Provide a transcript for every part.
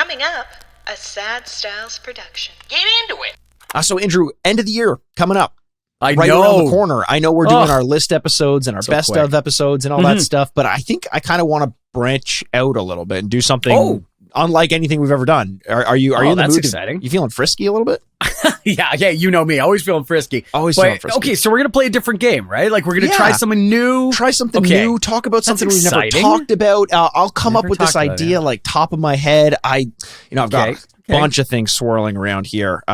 Coming up, a Sad Styles production. Get into it! So, Andrew, end of the year coming up. Right know. Around the corner. I know we're doing our list episodes and our best of episodes and all that stuff, but I think I kind of want to branch out a little bit and do something unlike anything we've ever done. Are you in the that's mood? Exciting. You feeling frisky a little bit? yeah, you know me. Always feeling frisky. Feeling frisky. Okay, so we're going to play a different game, right? Like, we're going to try something new. Try something new. Talk about something we've never talked about. I'll come up with this idea, like, top of my head. I've got a bunch of things swirling around here.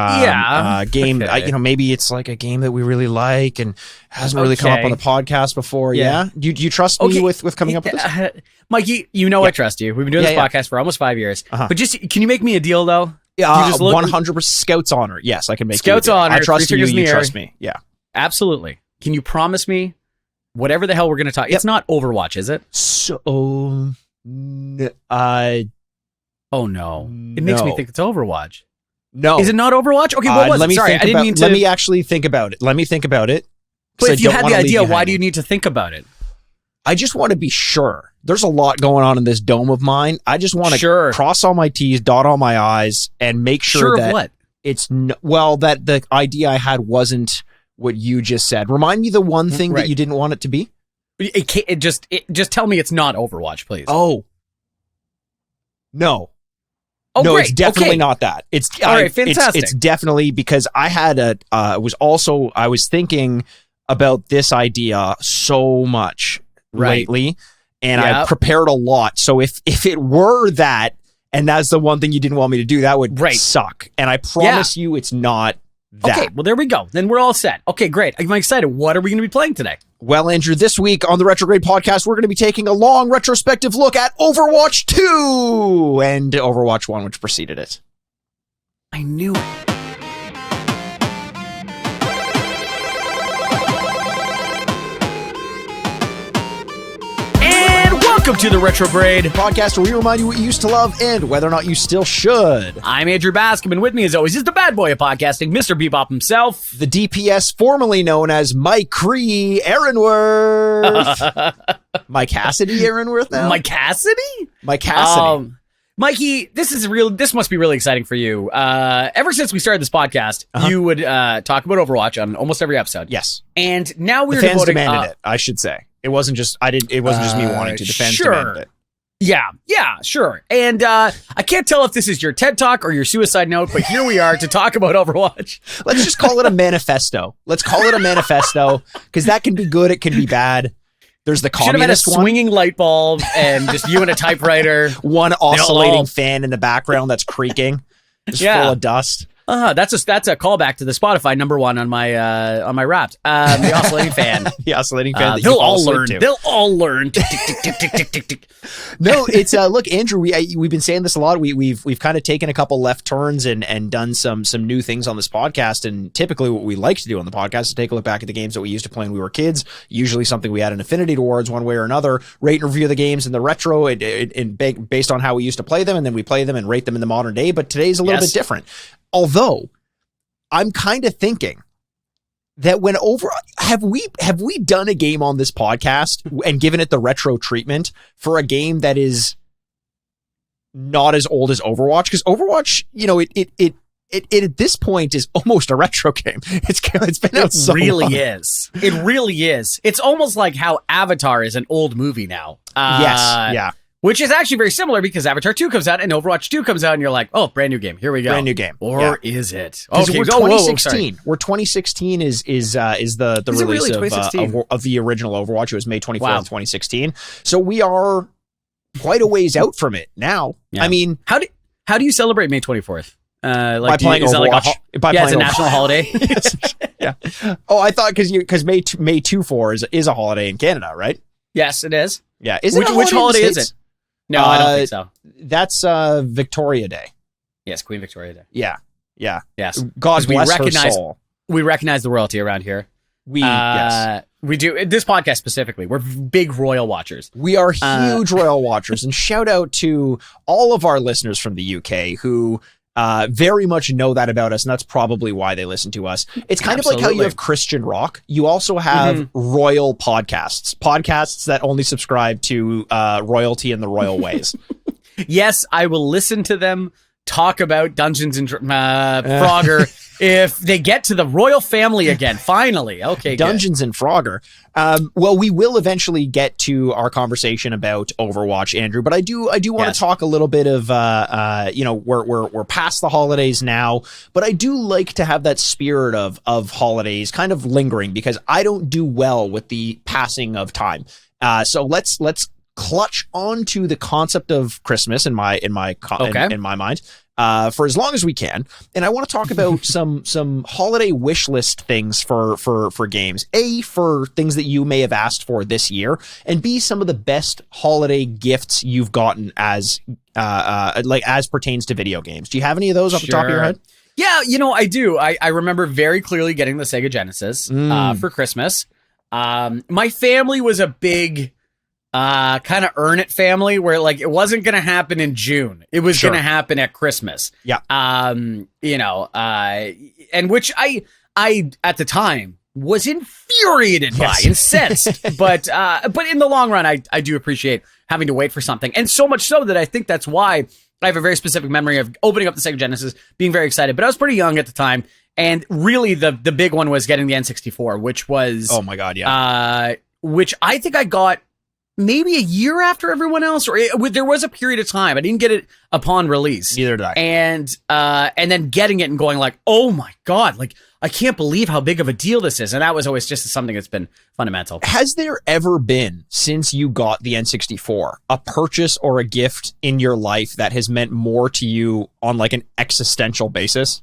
Game. Maybe it's like a game that we really like and hasn't really come up on the podcast before. Yeah. Do you trust me with coming up with this? Mikey, I trust you. We've been doing this podcast for almost 5 years. But can you make me a deal though? Yeah, 100% Scout's honor. Yes, I can make Scout's honor. I trust you. You trust me. Yeah, absolutely. Can you promise me whatever the hell we're going to talk? It's not Overwatch, is it? So, oh no, it makes me think it's Overwatch. No, is it not Overwatch? Okay, what was it? Sorry, I didn't mean to. Let me actually think about it. But if you had the idea, why do you need to think about it? I just want to be sure. There's a lot going on in this dome of mine. I just want to cross all my T's, dot all my I's, and make sure that that the idea I had wasn't what you just said. Remind me the one thing that you didn't want it to be. Just tell me it's not Overwatch, please. Oh, no. Oh, no, great. It's definitely not that. It's all right. Fantastic. It's definitely because I had I was thinking about this idea so much lately, and I prepared a lot. So if it were that, and that's the one thing you didn't want me to do, that would suck. And I promise you, it's not that. Okay, well there we go. Then we're all set. Okay, great. I'm excited. What are we going to be playing today? Well, Andrew, this week on the Retrograde Podcast, we're going to be taking a long retrospective look at Overwatch 2 and Overwatch 1, which preceded it. I knew it. Welcome to the Retrograde Podcast, where we remind you what you used to love and whether or not you still should. I'm Andrew Bascom, and with me, as always, is the bad boy of podcasting, Mr. Bebop himself. The DPS, formerly known as Mike Cree Aaronworth. Mike Cassidy Aaronworth now? Mike Cassidy? Mike Cassidy. Mikey, this must be really exciting for you. Ever since we started this podcast, you would talk about Overwatch on almost every episode. Yes. And now we're the fans demanded it, I should say. It wasn't just me wanting to. The fans demanded it. Yeah, sure. And I can't tell if this is your TED Talk or your suicide note, but here we are to talk about Overwatch. Let's just call it a manifesto. Let's call it a manifesto, because that can be good, it can be bad. There's the communist one. Swinging light bulb and just you and a typewriter. One oscillating fan in the background that's creaking, just full of dust. That's a callback to the Spotify number one on my Wrapped. The oscillating fan. The oscillating fan. They'll all learn. They'll all learn. No, it's look, Andrew. We've been saying this a lot. We've kind of taken a couple left turns and done some new things on this podcast. And typically, what we like to do on the podcast is take a look back at the games that we used to play when we were kids. Usually, something we had an affinity towards, one way or another. Rate and review the games in the retro, and based on how we used to play them, and then we play them and rate them in the modern day. But today's a little bit different. Although, I'm kind of thinking that have we done a game on this podcast and given it the retro treatment for a game that is not as old as Overwatch? Because Overwatch, it at this point is almost a retro game. It's been out so long. It really is. It's almost like how Avatar is an old movie now. Yes, yeah. Which is actually very similar because Avatar 2 comes out and Overwatch 2 comes out and you're like, oh, brand new game. Here we go. Brand new game. Or is it? Okay, we're 2016. We're 2016 is the release of the original Overwatch. It was May 24th, 2016. So we are quite a ways out from it now. Yeah. I mean, how do you celebrate May 24th? By playing Overwatch. It's a national holiday. Yeah. Oh, I thought because May 2/4 is a holiday in Canada, right? Yes, it is. Yeah. Which holiday is it? No, I don't think so. That's Victoria Day. Yes, Queen Victoria Day. Yeah. Yes. God bless her soul. We recognize the royalty around here. Yes. We do. This podcast specifically, we're big royal watchers. We are huge royal watchers. And shout out to all of our listeners from the UK who very much know that about us, and that's probably why they listen to us. It's kind of like how you have Christian rock. You also have royal podcasts that only subscribe to royalty and the royal ways. Yes, I will listen to them talk about Dungeons and Frogger if they get to the royal family again. Finally, okay. Dungeons and Frogger. Well, we will eventually get to our conversation about Overwatch, Andrew. But I do want to talk a little bit of we're past the holidays now, but I do like to have that spirit of holidays kind of lingering because I don't do well with the passing of time. So let's clutch onto the concept of Christmas in my mind for as long as we can, and I want to talk about some holiday wish list things for games. A, for things that you may have asked for this year, and B, some of the best holiday gifts you've gotten as pertains to video games. Do you have any of those off the top of your head? Yeah, I do. I remember very clearly getting the Sega Genesis for Christmas. My family was a big kind of earn it family where like it wasn't going to happen in June. It was going to happen at Christmas. Yeah. And which I at the time was infuriated by, incensed, but in the long run, I do appreciate having to wait for something. And so much so that I think that's why I have a very specific memory of opening up the Sega Genesis, being very excited, but I was pretty young at the time. And really the big one was getting the N64, which was, oh my God. Yeah. Which I think I got maybe a year after everyone else, or there was a period of time. I didn't get it upon release. Neither did I. And then getting it and going like, oh my God, like I can't believe how big of a deal this is. And that was always just something that's been fundamental. Has there ever been, since you got the N64, a purchase or a gift in your life that has meant more to you on like an existential basis?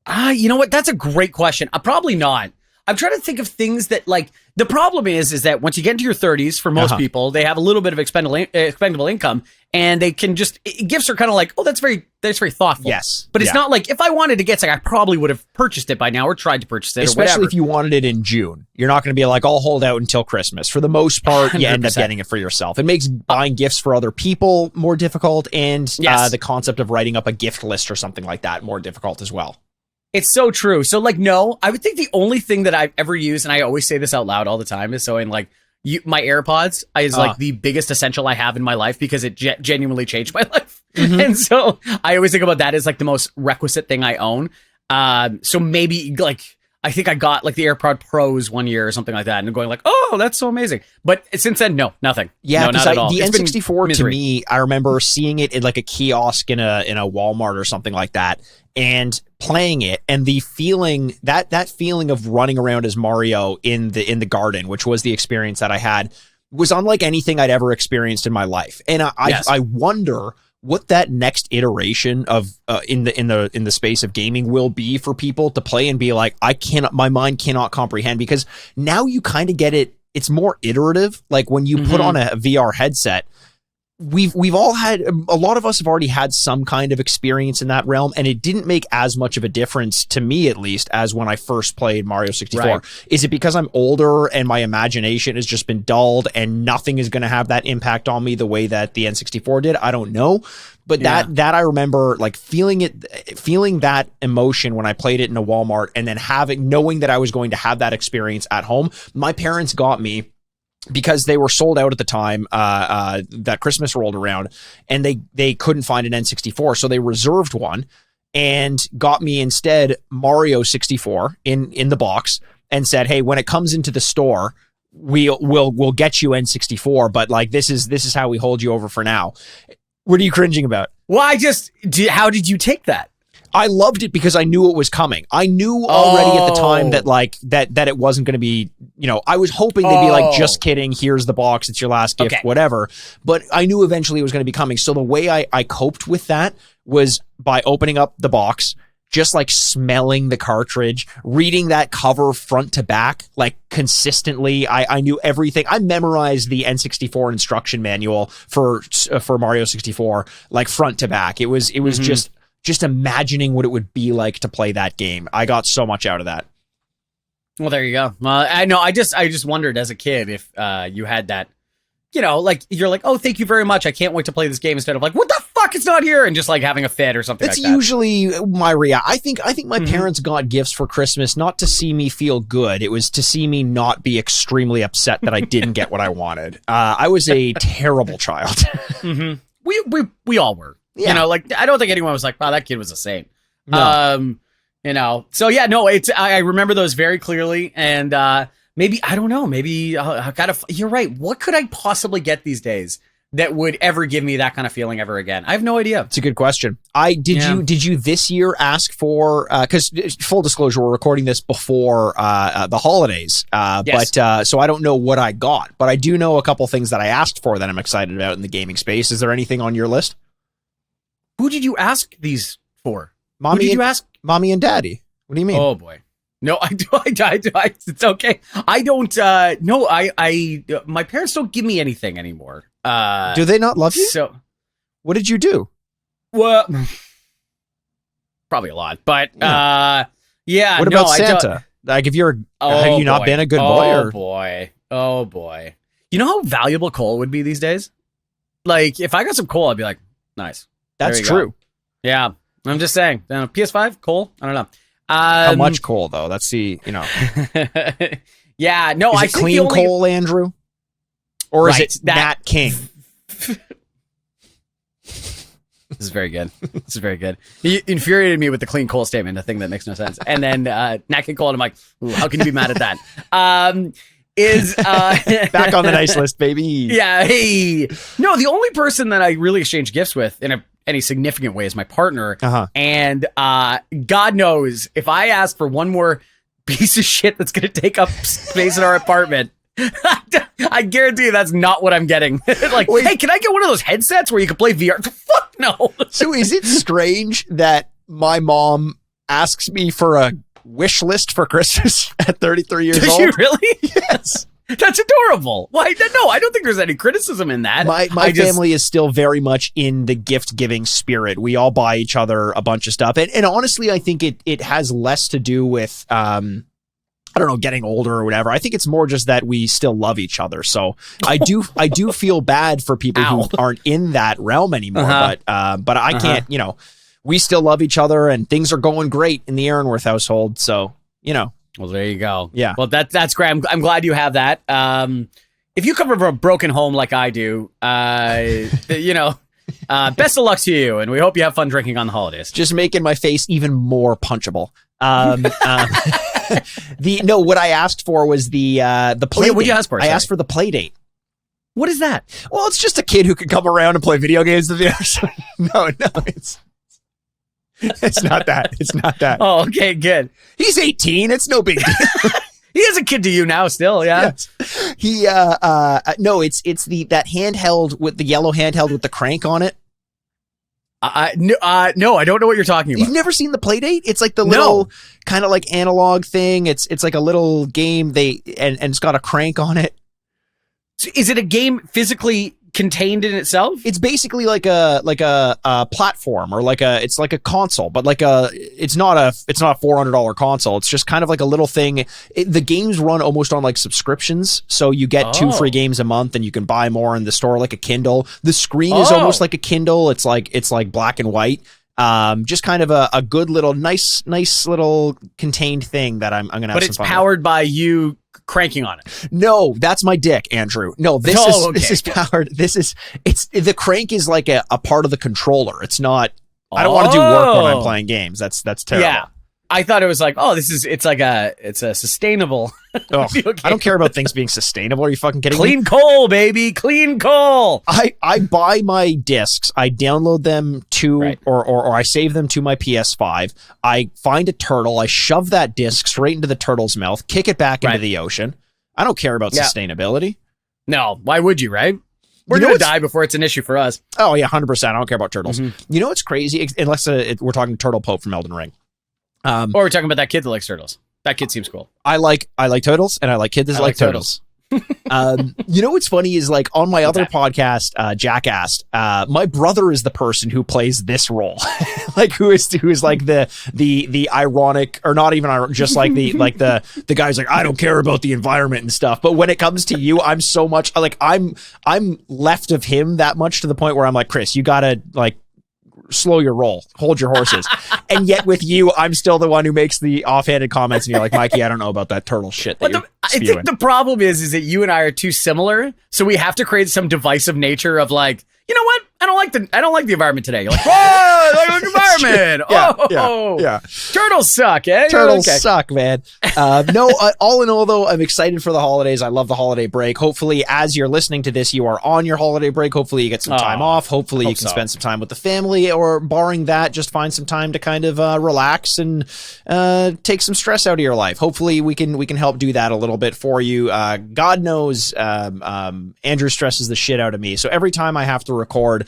You know what? That's a great question. Probably not. I'm trying to think of things that, like, the problem is that once you get into your 30s, for most people, they have a little bit of expendable income, and they can just, gifts are kind of like, oh, that's very thoughtful. Yes. But it's not like, if I wanted to get something, I probably would have purchased it by now or tried to purchase it. Especially if you wanted it in June. You're not going to be like, I'll hold out until Christmas. For the most part, you end up getting it for yourself. It makes buying gifts for other people more difficult, and the concept of writing up a gift list or something like that more difficult as well. It's so true. So, like, no, I would think the only thing that I've ever used, and I always say this out loud all the time, is so in like my AirPods is like the biggest essential I have in my life because it genuinely changed my life. Mm-hmm. And so I always think about that as like the most requisite thing I own. So maybe like I think I got like the AirPod Pros one year or something like that, and going like, oh, that's so amazing. But since then, no, nothing. Yeah, no, not at all. The N64 to me, I remember seeing it in like a kiosk in a Walmart or something like that, and playing it, and the feeling that feeling of running around as Mario in the garden, which was the experience that I had, was unlike anything I'd ever experienced in my life. And I wonder what that next iteration of in the space of gaming will be for people to play and be like, my mind cannot comprehend, because now you kind of get it. It's more iterative. Like when you put on a VR headset, we've all had, a lot of us have already had some kind of experience in that realm, and it didn't make as much of a difference, to me at least, as when I first played Mario 64. Right. Is it because I'm older and my imagination has just been dulled and nothing is going to have that impact on me the way that the N64 did? I don't know. But that I remember like feeling that emotion when I played it in a Walmart, and then knowing that I was going to have that experience at home. My parents got me, because they were sold out at the time that Christmas rolled around, and they couldn't find an N64, so they reserved one and got me instead Mario 64 in the box, and said, hey, when it comes into the store, we'll get you N64, but like this is how we hold you over for now. What are you cringing about? Well, how did you take that? I loved it because I knew it was coming. I knew already at the time that like that it wasn't going to be, I was hoping they'd be like, just kidding, here's the box, it's your last gift, whatever. But I knew eventually it was going to be coming. So the way I coped with that was by opening up the box, just like smelling the cartridge, reading that cover front to back, like consistently. I knew everything. I memorized the N64 instruction manual for Mario 64, like front to back. It was just imagining what it would be like to play that game. I got so much out of that. Well, there you go. I know. I just wondered as a kid if you had that, like you're like, oh, thank you very much, I can't wait to play this game, instead of like, what the fuck fuck, it's not here, and just like having a fit or something That's like that. usually my reaction. I think my parents got gifts for Christmas not to see me feel good. It was to see me not be extremely upset that I didn't get what I wanted. I was a terrible child. We all were. Yeah. You know, like, I don't think anyone was like, wow, that kid was a saint. No. You know, so yeah, no, I remember those very clearly, and maybe, I don't know, maybe I gotta, you're right. What could I possibly get these days that would ever give me that kind of feeling ever again? I have no idea. It's a good question. Did you this year ask for, because full disclosure, we're recording this before the holidays, Yes. but so I don't know what I got, but I do know a couple things that I asked for that I'm excited about in the gaming space. Is there anything on your list? Who did you ask these for? Mommy, Who did you ask? Mommy and Daddy. What do you mean? Oh boy. No, I do. It's okay. I don't, no, my parents don't give me anything anymore. Do they not love you? So, What did you do? well, probably a lot, but, yeah. What about Santa? Like, if you're, have you not been a good boy? Oh boy. Oh boy. You know how valuable coal would be these days? Like, if I got some coal, I'd be like, nice. That's There you true. go. Yeah. I'm just saying. PS5, coal? I don't know. How much coal, though? That's the, Yeah, no, Is I it think clean the only, coal, Andrew? Or is Right, it Nat King? This is very good. This is very good. He infuriated me with the clean coal statement, a thing that makes no sense. And then Nat King Cole, and I'm like, ooh, how can you be mad at that? Back on the nice list, baby. Yeah, hey. No, the only person that I really exchange gifts with in any significant way is my partner. Uh-huh. And God knows, if I ask for one more piece of shit that's going to take up space in our apartment, I guarantee you that's not what I'm getting. Like, Wait. hey, can I get one of those headsets where you can play VR? Fuck no. So is it strange that my mom asks me for a wish list for Christmas at 33 years Does old? she really? Yes. That's adorable. Why? No, I don't think there's any criticism in that. My family is still very much in the gift giving spirit. We all buy each other a bunch of stuff. And honestly, I think it has less to do with, I don't know, getting older or whatever. I think it's more just that we still love each other. So I do feel bad for people who aren't in that realm anymore. But I can't, we still love each other and things are going great in the Aaronworth household. So, Well, there you go. Yeah. Well, that's great. I'm glad you have that. If you come from a broken home like I do, best of luck to you, and we hope you have fun drinking on the holidays. just making my face even more punchable. What I asked for was the play what'd you date. ask for? I asked for the play date. What is that? Well, it's just a kid who can come around and play video games with you. No, it's not that. It's not that. Oh, okay, good. He's 18. It's no big deal. He is a kid to you now, still, yeah. Yes. He no, it's that handheld with the yellow handheld with the crank on it. No, I don't know what you're talking about. You've never seen the Playdate? It's like the little kind of like analog thing. It's like a little game and it's got a crank on it. So is it a game physically contained in itself? It's basically like a platform or it's like a console, but it's not a $400 console. It's just kind of like a little thing. The games run almost on like subscriptions, so you get 2 free games a month, and you can buy more in the store like a Kindle. The screen is almost like a Kindle. It's like black and white. Just kind of a good little nice little contained thing that I'm gonna have. But some it's fun powered by you cranking on it. No, that's my dick, Andrew. No, this is powered. The crank is like a part of the controller. It's not. I don't want to do work when I'm playing games. That's terrible. Yeah. I thought it was like, it's a sustainable. Ugh, I don't care about things being sustainable. Are you fucking kidding me? Clean coal, baby. Clean coal. I buy my discs. I download them to, or I save them to my PS5. I find a turtle. I shove that disc straight into the turtle's mouth, kick it back into the ocean. I don't care about sustainability. No, why would you, right? We're going to die before it's an issue for us. Oh, yeah, 100%. I don't care about turtles. Mm-hmm. You know what's crazy? Unless we're talking Turtle Pope from Elden Ring. Or we're talking about that kid that likes turtles. That kid seems cool. I like turtles, and I like kids that like turtles. You know what's funny is like on my other podcast, Jackass, my brother is the person who plays this role, like who is like the ironic, or not even ironic, just like the guy's like, I don't care about the environment and stuff. But when it comes to you, I'm so much like I'm left of him that much, to the point where I'm like, Chris, you gotta like slow your roll, hold your horses. And yet with you, I'm still the one who makes the offhanded comments and you're like, Mikey, I don't know about that turtle shit that I think the problem is that you and I are too similar. So we have to create some divisive nature of like, you know what? I don't like the environment today. You're like, whoa, I like the environment. Yeah. Turtles suck, eh? Turtles suck, man. No, all in all, though, I'm excited for the holidays. I love the holiday break. Hopefully, as you're listening to this, you are on your holiday break. Hopefully, you get some time off. Hopefully, you can spend some time with the family, or barring that, just find some time to kind of relax and take some stress out of your life. Hopefully, we can help do that a little bit for you. God knows, Andrew stresses the shit out of me. So every time I have to record,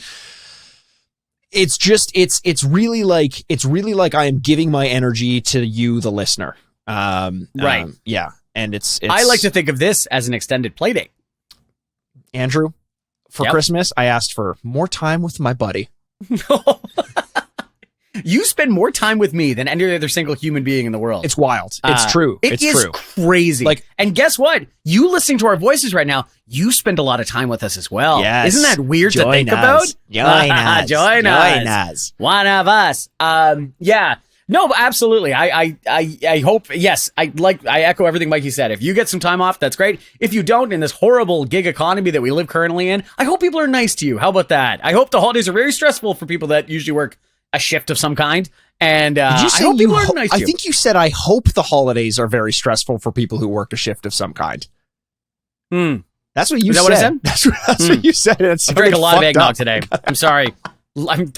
it's really like I am giving my energy to you, the listener. Right. Yeah. And it's I like to think of this as an extended play date. Andrew, for Christmas, I asked for more time with my buddy. You spend more time with me than any other single human being in the world. It's wild. It's true. It's true. Crazy. Like, and guess what? You listening to our voices right now, you spend a lot of time with us as well. Yes. Isn't that weird to think about? Join us. Join us. One of us. Yeah. No, but absolutely. I hope, yes, I echo everything Mikey said. If you get some time off, that's great. If you don't, in this horrible gig economy that we live currently in, I hope people are nice to you. How about that? I hope the holidays are very stressful for people that usually work a shift of some kind. And Did you say I hope people are nice to you. I think you said, I hope the holidays are very stressful for people who work a shift of some kind. That's what you said. What I said? That's what you said. I drank a lot of eggnog today. I'm sorry.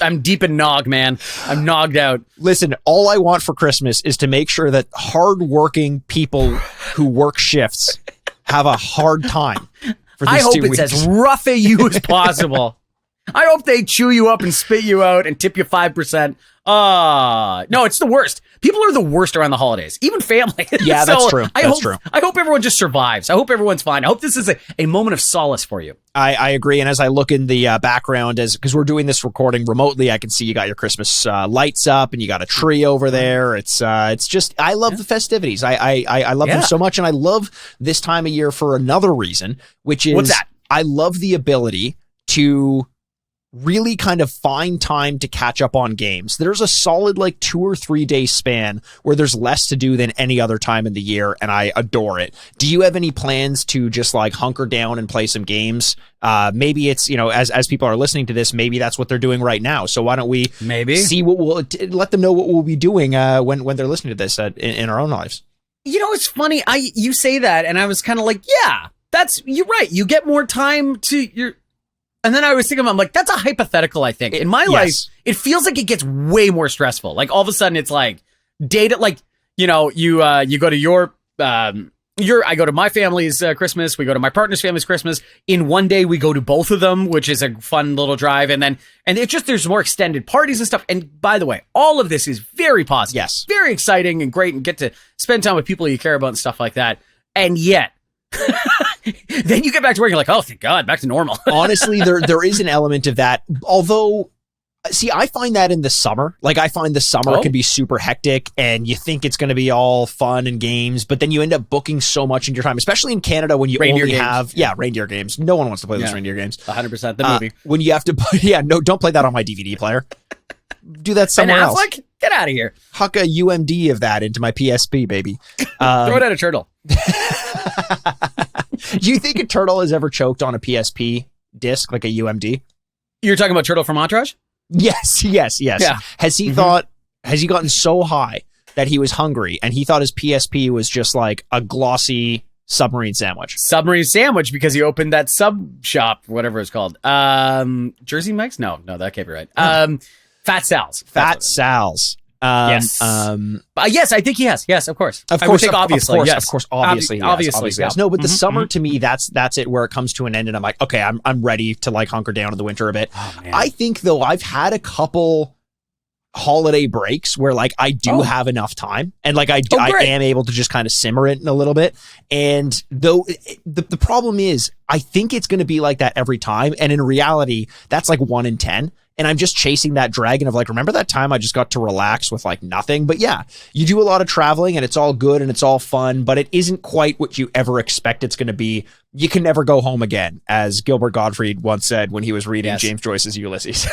I'm deep in nog, man. I'm nogged out. Listen, all I want for Christmas is to make sure that hardworking people who work shifts have a hard time for these 2 weeks. I hope it's as rough at you as possible. I hope they chew you up and spit you out and tip you 5%. No, it's the worst. People are the worst around the holidays, even family. Yeah, so that's true. I hope everyone just survives. I hope everyone's fine. I hope this is a moment of solace for you. I agree. And as I look in the background, because we're doing this recording remotely, I can see you got your Christmas lights up and you got a tree over there. It's just, I love the festivities. I love them so much. And I love this time of year for another reason, which is, what's that? I love the ability to really kind of find time to catch up on games. There's a solid 2 or 3 day span where there's less to do than any other time in the year, and I adore it. Do you have any plans to just hunker down and play some games? Maybe it's, as people are listening to this, maybe that's what they're doing right now. So why don't we see what let them know what we'll be doing when they're listening to this in our own lives. It's funny. You say that, and I was kind of like, yeah, you're right. You get more time to your. And then I was thinking, I'm like, that's a hypothetical, I think. In my life, it feels like it gets way more stressful. Like, all of a sudden, it's like, data, you go to I go to my family's Christmas, we go to my partner's family's Christmas. In one day, we go to both of them, which is a fun little drive. And it's just, there's more extended parties and stuff. And by the way, all of this is very positive. Yes. Very exciting and great, and get to spend time with people you care about and stuff like that. And yet, then you get back to work, you're like, oh, thank God, back to normal. Honestly, there is an element of that. Although, see, I find that in the summer. I find the summer can be super hectic, and you think it's going to be all fun and games, but then you end up booking so much in your time, especially in Canada when you only have reindeer games. No one wants to play those reindeer games. 100% the movie. When you have to, don't play that on my DVD player. Do that somewhere else. Get out of here. Huck a UMD of that into my PSP, baby. Throw it at a turtle. Do you think a turtle has ever choked on a PSP disc, like a UMD? You're talking about Turtle from Entourage? Yes. Yeah. Has he gotten so high that he was hungry and he thought his PSP was just like a glossy submarine sandwich? Submarine sandwich, because he opened that sub shop, whatever it's called. Jersey Mike's? No, that can't be right. Fat Sal's. Fat Sal's. Yes. Yes, I think he has. Yes, of course. Of course, I would think obviously. Obviously. Yes. No, but the summer to me, that's it, where it comes to an end, and I'm like, okay, I'm ready to hunker down in the winter a bit. Oh, man. I think though, I've had a couple holiday breaks where I do have enough time, and I am able to just kind of simmer it in a little bit. And though the problem is, I think it's going to be like that every time, and in reality, that's 1 in 10. And I'm just chasing that dragon of remember that time I just got to relax with nothing? But yeah, you do a lot of traveling and it's all good and it's all fun, but it isn't quite what you ever expect it's going to be. You can never go home again, as Gilbert Gottfried once said when he was reading James Joyce's Ulysses.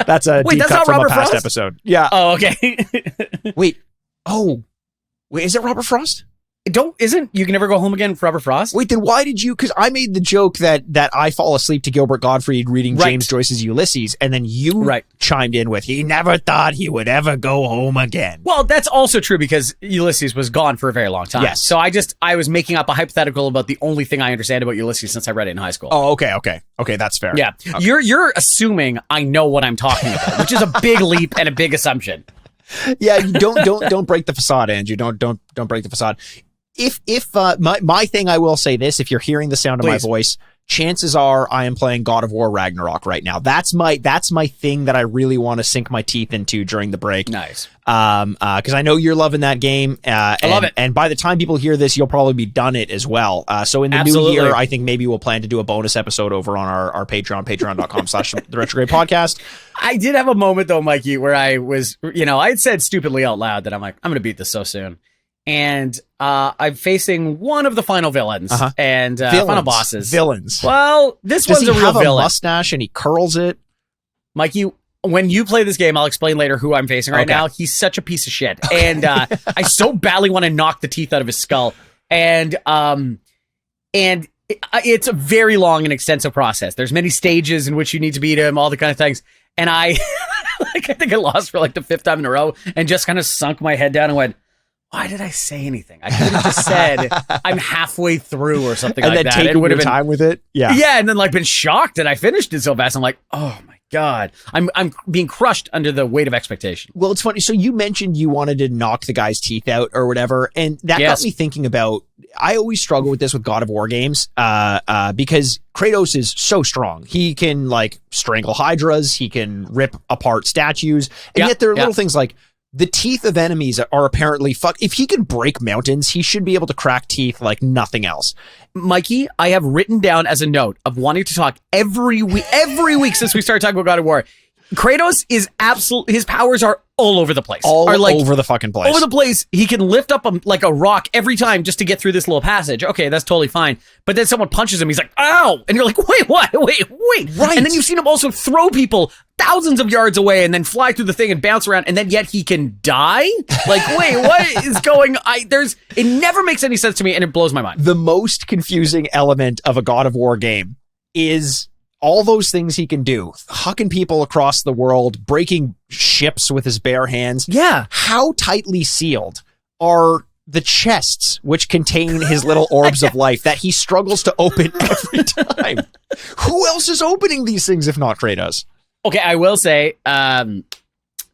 That's a Wait, deep that's cut not from Robert a past Frost? episode. Yeah. Oh, okay. Wait. Oh. Wait, is it Robert Frost? Isn't You Can Never Go Home Again for Robert Frost? Wait, then why did you? Because I made the joke that I fall asleep to Gilbert Gottfried reading Right. James Joyce's Ulysses, and then you chimed in with, he never thought he would ever go home again. Well, that's also true because Ulysses was gone for a very long time. Yes. So I was making up a hypothetical about the only thing I understand about Ulysses since I read it in high school. Oh, okay, that's fair. Yeah. Okay. You're assuming I know what I'm talking about, which is a big leap and a big assumption. Yeah, you don't break the facade, Andrew. Don't break the facade. If my thing, I will say this: if you're hearing the sound of my voice, chances are I am playing God of War Ragnarok right now. That's my thing that I really want to sink my teeth into during the break. Nice. Because I know you're loving that game. I love it. And by the time people hear this, you'll probably be done it as well. So in the new year, I think maybe we'll plan to do a bonus episode over on our Patreon, patreon.com/the Retrograde Podcast. I did have a moment though, Mikey, where I was, I had said stupidly out loud that I'm like, I'm going to beat this so soon. And I'm facing one of the final villains and final bosses. Villains. Well, this one's a real have villain. A mustache and he curls it. Mikey, when you play this game, I'll explain later who I'm facing right now. He's such a piece of shit. And I so badly want to knock the teeth out of his skull. And it's a very long and extensive process. There's many stages in which you need to beat him, all the kind of things. And I think I lost for like the 5th time in a row and just kind of sunk my head down and went, why did I say anything? I could have just said I'm halfway through or something like that. And then taking your time with it. Yeah. Yeah. And then like been shocked that I finished it so fast. I'm like, oh my God. I'm being crushed under the weight of expectation. Well, it's funny. So you mentioned you wanted to knock the guy's teeth out or whatever. And that got me thinking about, I always struggle with this with God of War games because Kratos is so strong. He can like strangle hydras. He can rip apart statues. And yet there are little things like, the teeth of enemies are apparently if he can break mountains, he should be able to crack teeth like nothing else. Mikey, I have written down as a note of wanting to talk every week since we started talking about God of War. Kratos is his powers are all over the place. Over the fucking place. Over the place. He can lift up like a rock every time just to get through this little passage. Okay, that's totally fine. But then someone punches him. He's like, ow. And you're like, wait, what? Wait. Right. And then you've seen him also throw people thousands of yards away and then fly through the thing and bounce around. And then yet he can die? Like, wait, what is going on? It never makes any sense to me and it blows my mind. The most confusing element of a God of War game is all those things he can do, hucking people across the world, breaking ships with his bare hands. Yeah. How tightly sealed are the chests which contain his little orbs of life that he struggles to open every time? Who else is opening these things if not Kratos? Okay, I will say,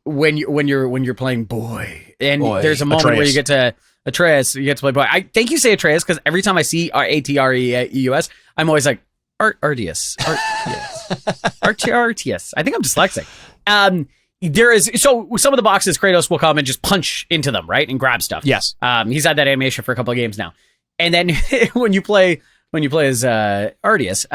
when you're playing boy, and there's a moment where you get to Atreus, you get to play boy. I think you say Atreus because every time I see Atreus, I'm always like, Artius. Artius. I think I'm dyslexic. So some of the boxes, Kratos will come and just punch into them, right? And grab stuff. Yes. He's had that animation for a couple of games now. And then when you play as Artius,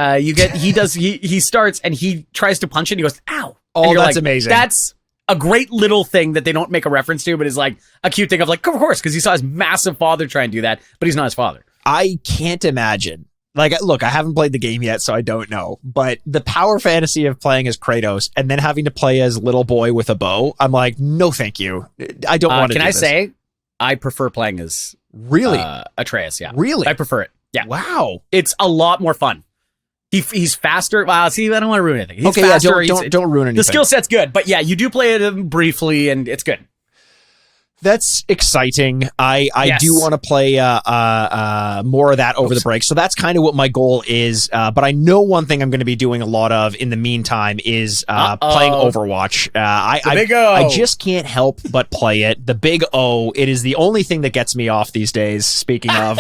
he starts and he tries to punch it and he goes, ow. Oh, that's amazing. That's a great little thing that they don't make a reference to, but is like a cute thing of like, of course, because he saw his massive father try and do that, but he's not his father. I can't imagine. Like, look, I haven't played the game yet, so I don't know. But the power fantasy of playing as Kratos and then having to play as little boy with a bow, I'm like, no, thank you. I don't want to. Can I say, I prefer playing as Atreus? Yeah, really, I prefer it. Yeah, wow, it's a lot more fun. He's faster. Well, see, I don't want to ruin anything. He's okay, faster. Yeah, don't ruin anything. The skill set's good, but yeah, you do play it briefly, and it's good. That's exciting. I do want to play more of that over the break. So that's kind of what my goal is. But I know one thing I'm going to be doing a lot of in the meantime is playing Overwatch. I just can't help but play it. The big O. It is the only thing that gets me off these days. Speaking of.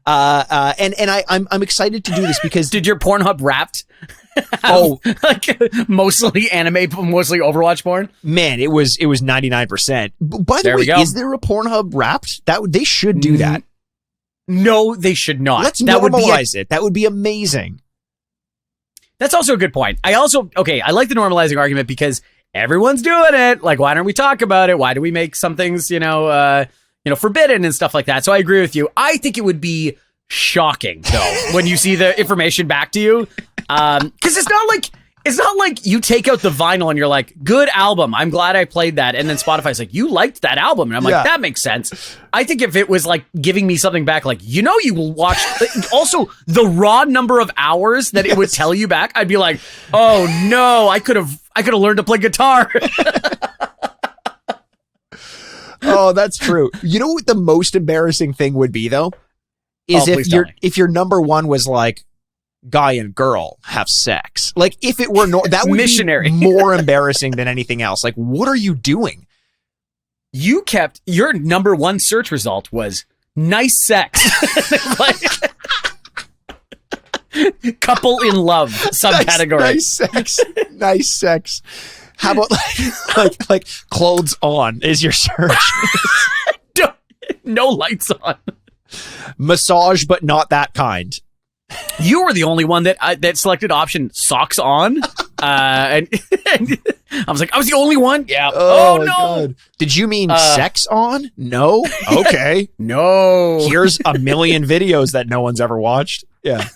And I'm excited to do this because did your Pornhub Wrapped? Like mostly anime, mostly Overwatch porn. Man, it was 99%. By the way, is there a Pornhub Wrapped? They should do that. No, they should not. Let's normalize it. That would be amazing. That's also a good point. I like the normalizing argument because everyone's doing it. Like, why don't we talk about it? Why do we make some things, forbidden and stuff like that? So I agree with you. I think it would be shocking though when you see the information back to you. Because it's not like It's not like you take out the vinyl and you're like, good album. I'm glad I played that. And then Spotify's like, you liked that album. And I'm like, that makes sense. I think if it was like giving me something back, like, you will watch also the raw number of hours that it would tell you back, I'd be like, oh no, I could have learned to play guitar. Oh, that's true. You know what the most embarrassing thing would be though? Is if your number one was like, guy and girl have sex. Like if it were that would missionary. Be more embarrassing than anything else. Like what are you doing? You kept your number one search result was nice sex. Like, couple in love subcategory. Nice sex. How about like clothes on is your search? No lights on. Massage, but not that kind. You were the only one that selected option socks on. And I was like, I was the only one? Yeah. Oh no. God. Did you mean sex on? No. Okay. No. Here's a million videos that no one's ever watched. Yeah.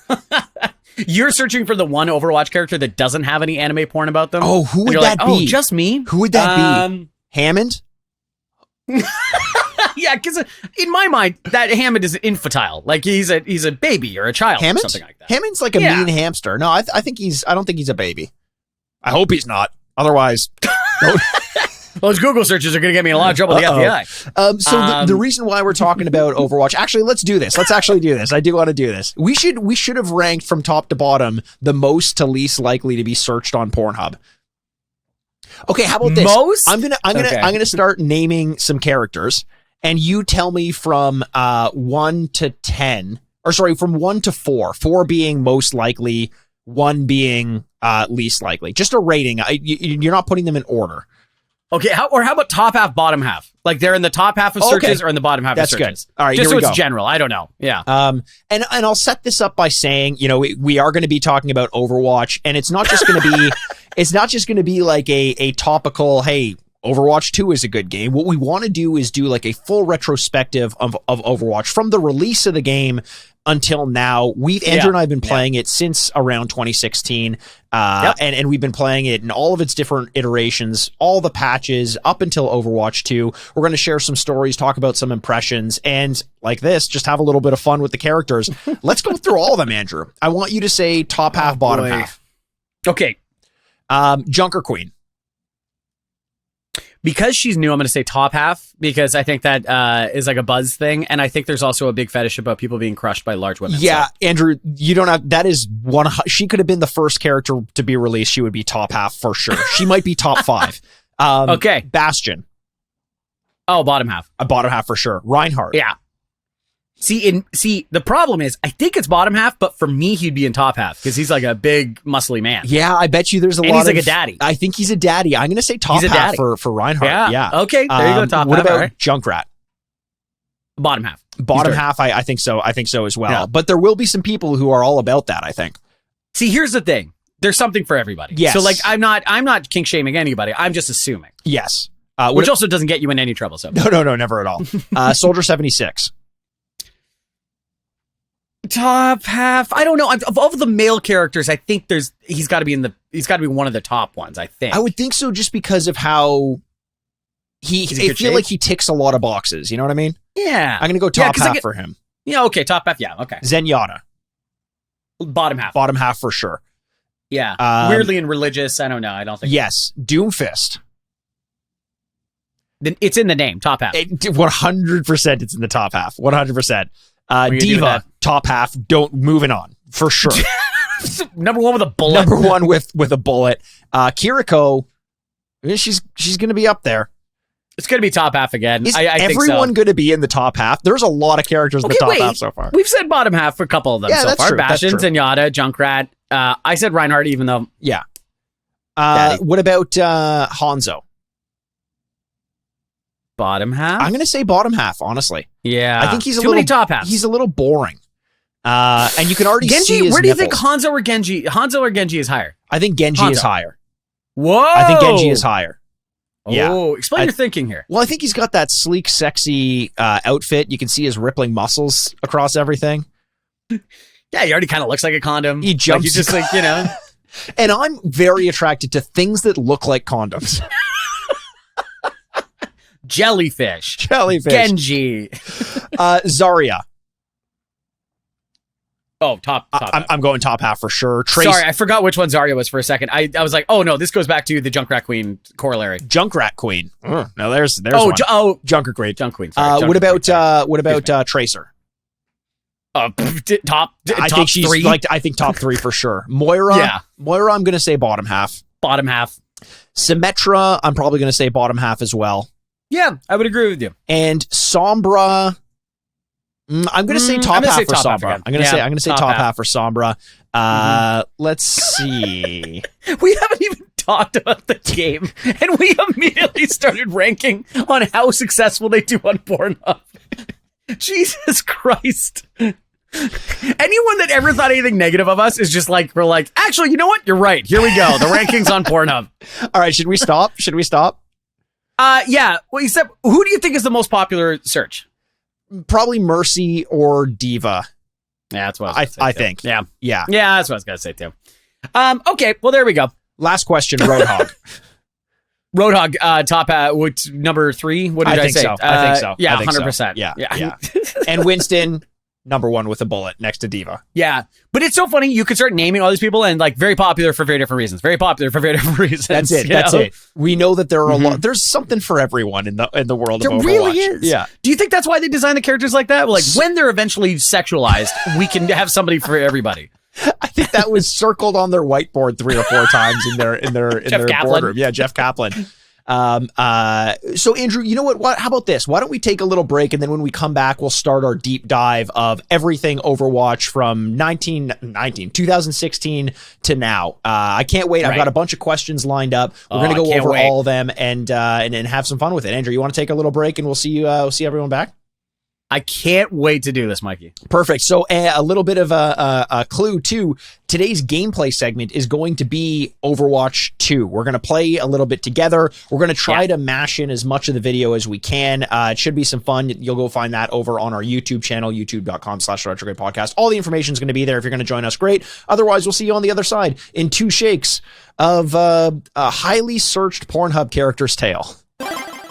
You're searching for the one Overwatch character that doesn't have any anime porn about them? Oh, who would that be? Oh, just me? Who would that be? Hammond? Yeah, because in my mind, that Hammond is infantile. Like he's a baby or a child Hammond? or something like that. Hammond's like a mean hamster. No, I don't think he's a baby. I hope he's not. Otherwise, those Google searches are going to get me in a lot of trouble with the FBI. The reason why we're talking about Overwatch, actually, let's do this. Let's actually do this. I do want to do this. We should have ranked from top to bottom the most to least likely to be searched on Pornhub. Okay, how about this? I'm gonna start naming some characters, and you tell me from 1 to 10, or sorry, from 1 to 4. 4 being most likely, 1 being least likely. Just a rating. You're not putting them in order. Okay, how about top half, bottom half? Like they're in the top half of searches or in the bottom half of searches? That's good. All right, just here we so go. It's general. I don't know. Yeah. And I'll set this up by saying, we are going to be talking about Overwatch, and it's not just going to be like a topical, hey, Overwatch 2 is a good game. What we want to do is do like a full retrospective of Overwatch from the release of the game until now. Andrew and I have been playing it since around 2016. And we've been playing it in all of its different iterations, all the patches up until Overwatch 2. We're going to share some stories, talk about some impressions, and like this, just have a little bit of fun with the characters. Let's go through all of them, Andrew. I want you to say top half, bottom half. Okay. Junker Queen. Because she's new, I'm going to say top half, because I think that is like a buzz thing. And I think there's also a big fetish about people being crushed by large women. Yeah, so. Andrew, you don't have, that is one, she could have been the first character to be released. She would be top half for sure. She might be top 5. Okay. Bastion. Oh, bottom half. A bottom half for sure. Reinhardt. Yeah. See, the problem is, I think it's bottom half, but for me, he'd be in top half because he's like a big, muscly man. Yeah, I bet you there's and lot he's of... like a daddy. I think he's a daddy. I'm going to say top half for Reinhardt. Yeah. Okay, there you go, top what half. What about right. Junkrat? Bottom half. Bottom half, I think so. I think so as well. Yeah. But there will be some people who are all about that, I think. See, here's the thing. There's something for everybody. Yes. So, like, I'm not kink shaming anybody. I'm just assuming. Yes. Which also doesn't get you in any trouble. So No, never at all. Soldier 76. Top half. I don't know. Of all the male characters, I think he's got to be one of the top ones. I think. I would think so, just because of how I feel like he ticks a lot of boxes. You know what I mean? Yeah. I'm gonna go top half for him. Yeah. Okay. Top half. Yeah. Okay. Zenyatta. Bottom half. Bottom half for sure. Yeah. Weirdly and religious. I don't know. I don't think. Yes. Doomfist. Then it's in the name. Top half. 100%. It's in the top half. 100%. Diva, top half. Moving on for sure. Number one with a bullet. Number one with a bullet. Kiriko, she's going to be up there. It's going to be top half again. Is I everyone think so. going to be in the top half? There's a lot of characters in the top half so far. We've said bottom half for a couple of them so far. True, Bastion, Zenyatta, Junkrat. I said Reinhardt, even though. Yeah. What about Hanzo? Bottom half? I'm going to say bottom half, honestly. Yeah. I think he's Too many top halves. He's a little boring. And you can already Genji, see his where do you think nipples. Hanzo or Genji is higher? I think Genji is higher. Whoa! I think Genji is higher. Yeah. Oh, explain your thinking here. Well, I think he's got that sleek, sexy outfit. You can see his rippling muscles across everything. Yeah, he already kind of looks like a condom. He jumps. He's just like, And I'm very attracted to things that look like condoms. Jellyfish. Genji. Zarya. Oh, top. I'm going top half for sure. Sorry, I forgot which one Zarya was for a second. I was like, oh no, this goes back to the Junkrat Queen corollary. Junkrat Queen. Now there's one. Junker Queen. Junk Queen. Sorry, what about Tracer? Top I think she's three. I think top 3 for sure. Moira. Yeah. Moira, I'm gonna say bottom half. Bottom half. Symmetra, I'm probably gonna say bottom half as well. Yeah, I would agree with you. And Sombra, I'm going to say top half for Sombra. I'm going to say top half for Sombra. Let's see. We haven't even talked about the game, and we immediately started ranking on how successful they do on Pornhub. Jesus Christ. Anyone that ever thought anything negative of us is just like, we're like, actually, you know what? You're right. Here we go. The rankings on Pornhub. All right. Should we stop? Yeah. Well, except, who do you think is the most popular search? Probably Mercy or Diva. Yeah, that's what I think. Yeah. Yeah. Yeah, that's what I was going to say too. Okay. Well, there we go. Last question, Roadhog. Roadhog, top which, number 3? What did I say? So. I think so. Yeah, I think 100%. So. Yeah. And Winston, number 1 with a bullet next to Diva. Yeah. But it's so funny. You could start naming all these people and like very popular for very different reasons. That's it. That's it. We know that there are a lot. There's something for everyone in the world of Overwatch. There really is. Yeah. Do you think that's why they design the characters like that? Like when they're eventually sexualized, we can have somebody for everybody. I think that was circled on their whiteboard 3 or 4 times in their boardroom. Yeah, Jeff Kaplan. So Andrew, you know what? How about this? Why don't we take a little break, and then when we come back, we'll start our deep dive of everything Overwatch from 2016 to now. I can't wait. Right. I've got a bunch of questions lined up. We're going to go over all of them and have some fun with it. Andrew, you want to take a little break, and we'll see everyone back? I can't wait to do this, Mikey. Perfect. So a little bit of a clue too. Today's gameplay segment is going to be Overwatch 2. We're going to play a little bit together. We're going to try to mash in as much of the video as we can. It should be some fun. You'll go find that over on our YouTube channel, youtube.com/retrograde podcast. All the information is going to be there. If you're going to join us, great. Otherwise, we'll see you on the other side in 2 shakes of a highly searched Pornhub character's tale.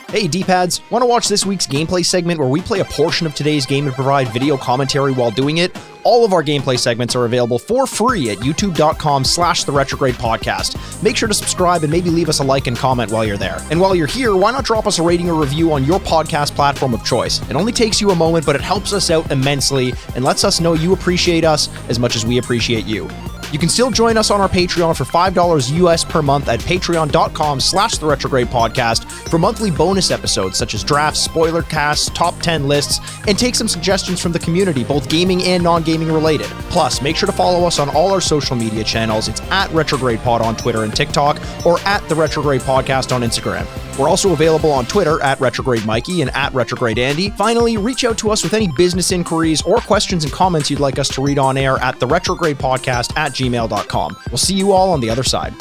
Hey D-pads, want to watch this week's gameplay segment where we play a portion of today's game and provide video commentary while doing it? All of our gameplay segments are available for free at youtube.com/theretrograde podcast. Make sure to subscribe and maybe leave us a like and comment while you're there. And while you're here, why not drop us a rating or review on your podcast platform of choice? It only takes you a moment, but it helps us out immensely and lets us know you appreciate us as much as we appreciate you. You can still join us on our Patreon for $5 US per month at patreon.com/theretrograde podcast for monthly bonus episodes such as drafts, spoiler casts, top 10 lists, and take some suggestions from the community, both gaming and non-gaming related. Plus, make sure to follow us on all our social media channels. It's at RetrogradePod on Twitter and TikTok, or at The Retrograde Podcast on Instagram. We're also available on Twitter at Retrograde Mikey and at Retrograde Andy. Finally, reach out to us with any business inquiries or questions and comments you'd like us to read on air at theretrogradepodcast@gmail.com. We'll see you all on the other side.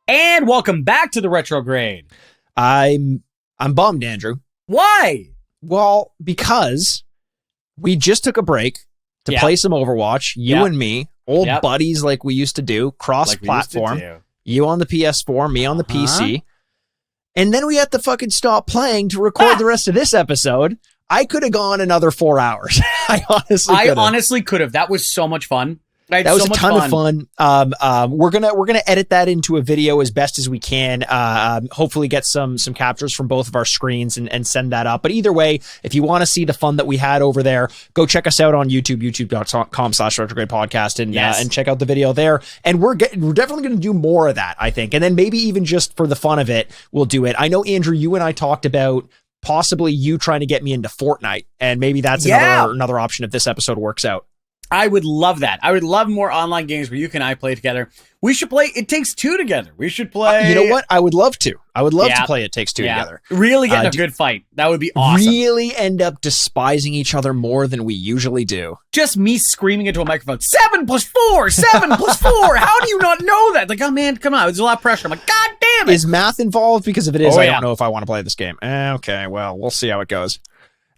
And welcome back to the Retrograde. I'm bummed, Andrew. Why? Well, because we just took a break to play some Overwatch, you and me, old buddies like we used to do, cross-platform. You on the PS4, me on the PC. And then we had to fucking stop playing to record the rest of this episode. I could have gone another 4 hours. I honestly could have. That was so much fun. That was a ton of fun. We're gonna edit that into a video as best as we can. Hopefully get some captures from both of our screens and send that up. But either way, if you want to see the fun that we had over there, go check us out on YouTube, youtube.com/retrograde podcast, and check out the video there. And we're definitely gonna do more of that, I think. And then maybe even just for the fun of it, we'll do it. I know, Andrew, you and I talked about possibly you trying to get me into Fortnite, and maybe that's another option if this episode works out. I would love that. I would love more online games where you and I play together. We should play It Takes Two together. We should play... you know what? I would love to. I would love to play It Takes Two together. Really get a good fight. That would be awesome. Really end up despising each other more than we usually do. Just me screaming into a microphone, 7 + 4, 7 + 4. How do you not know that? Like, oh man, come on. There's a lot of pressure. I'm like, God damn it. Is math involved? Because if it is, I don't know if I want to play this game. Okay, well, we'll see how it goes.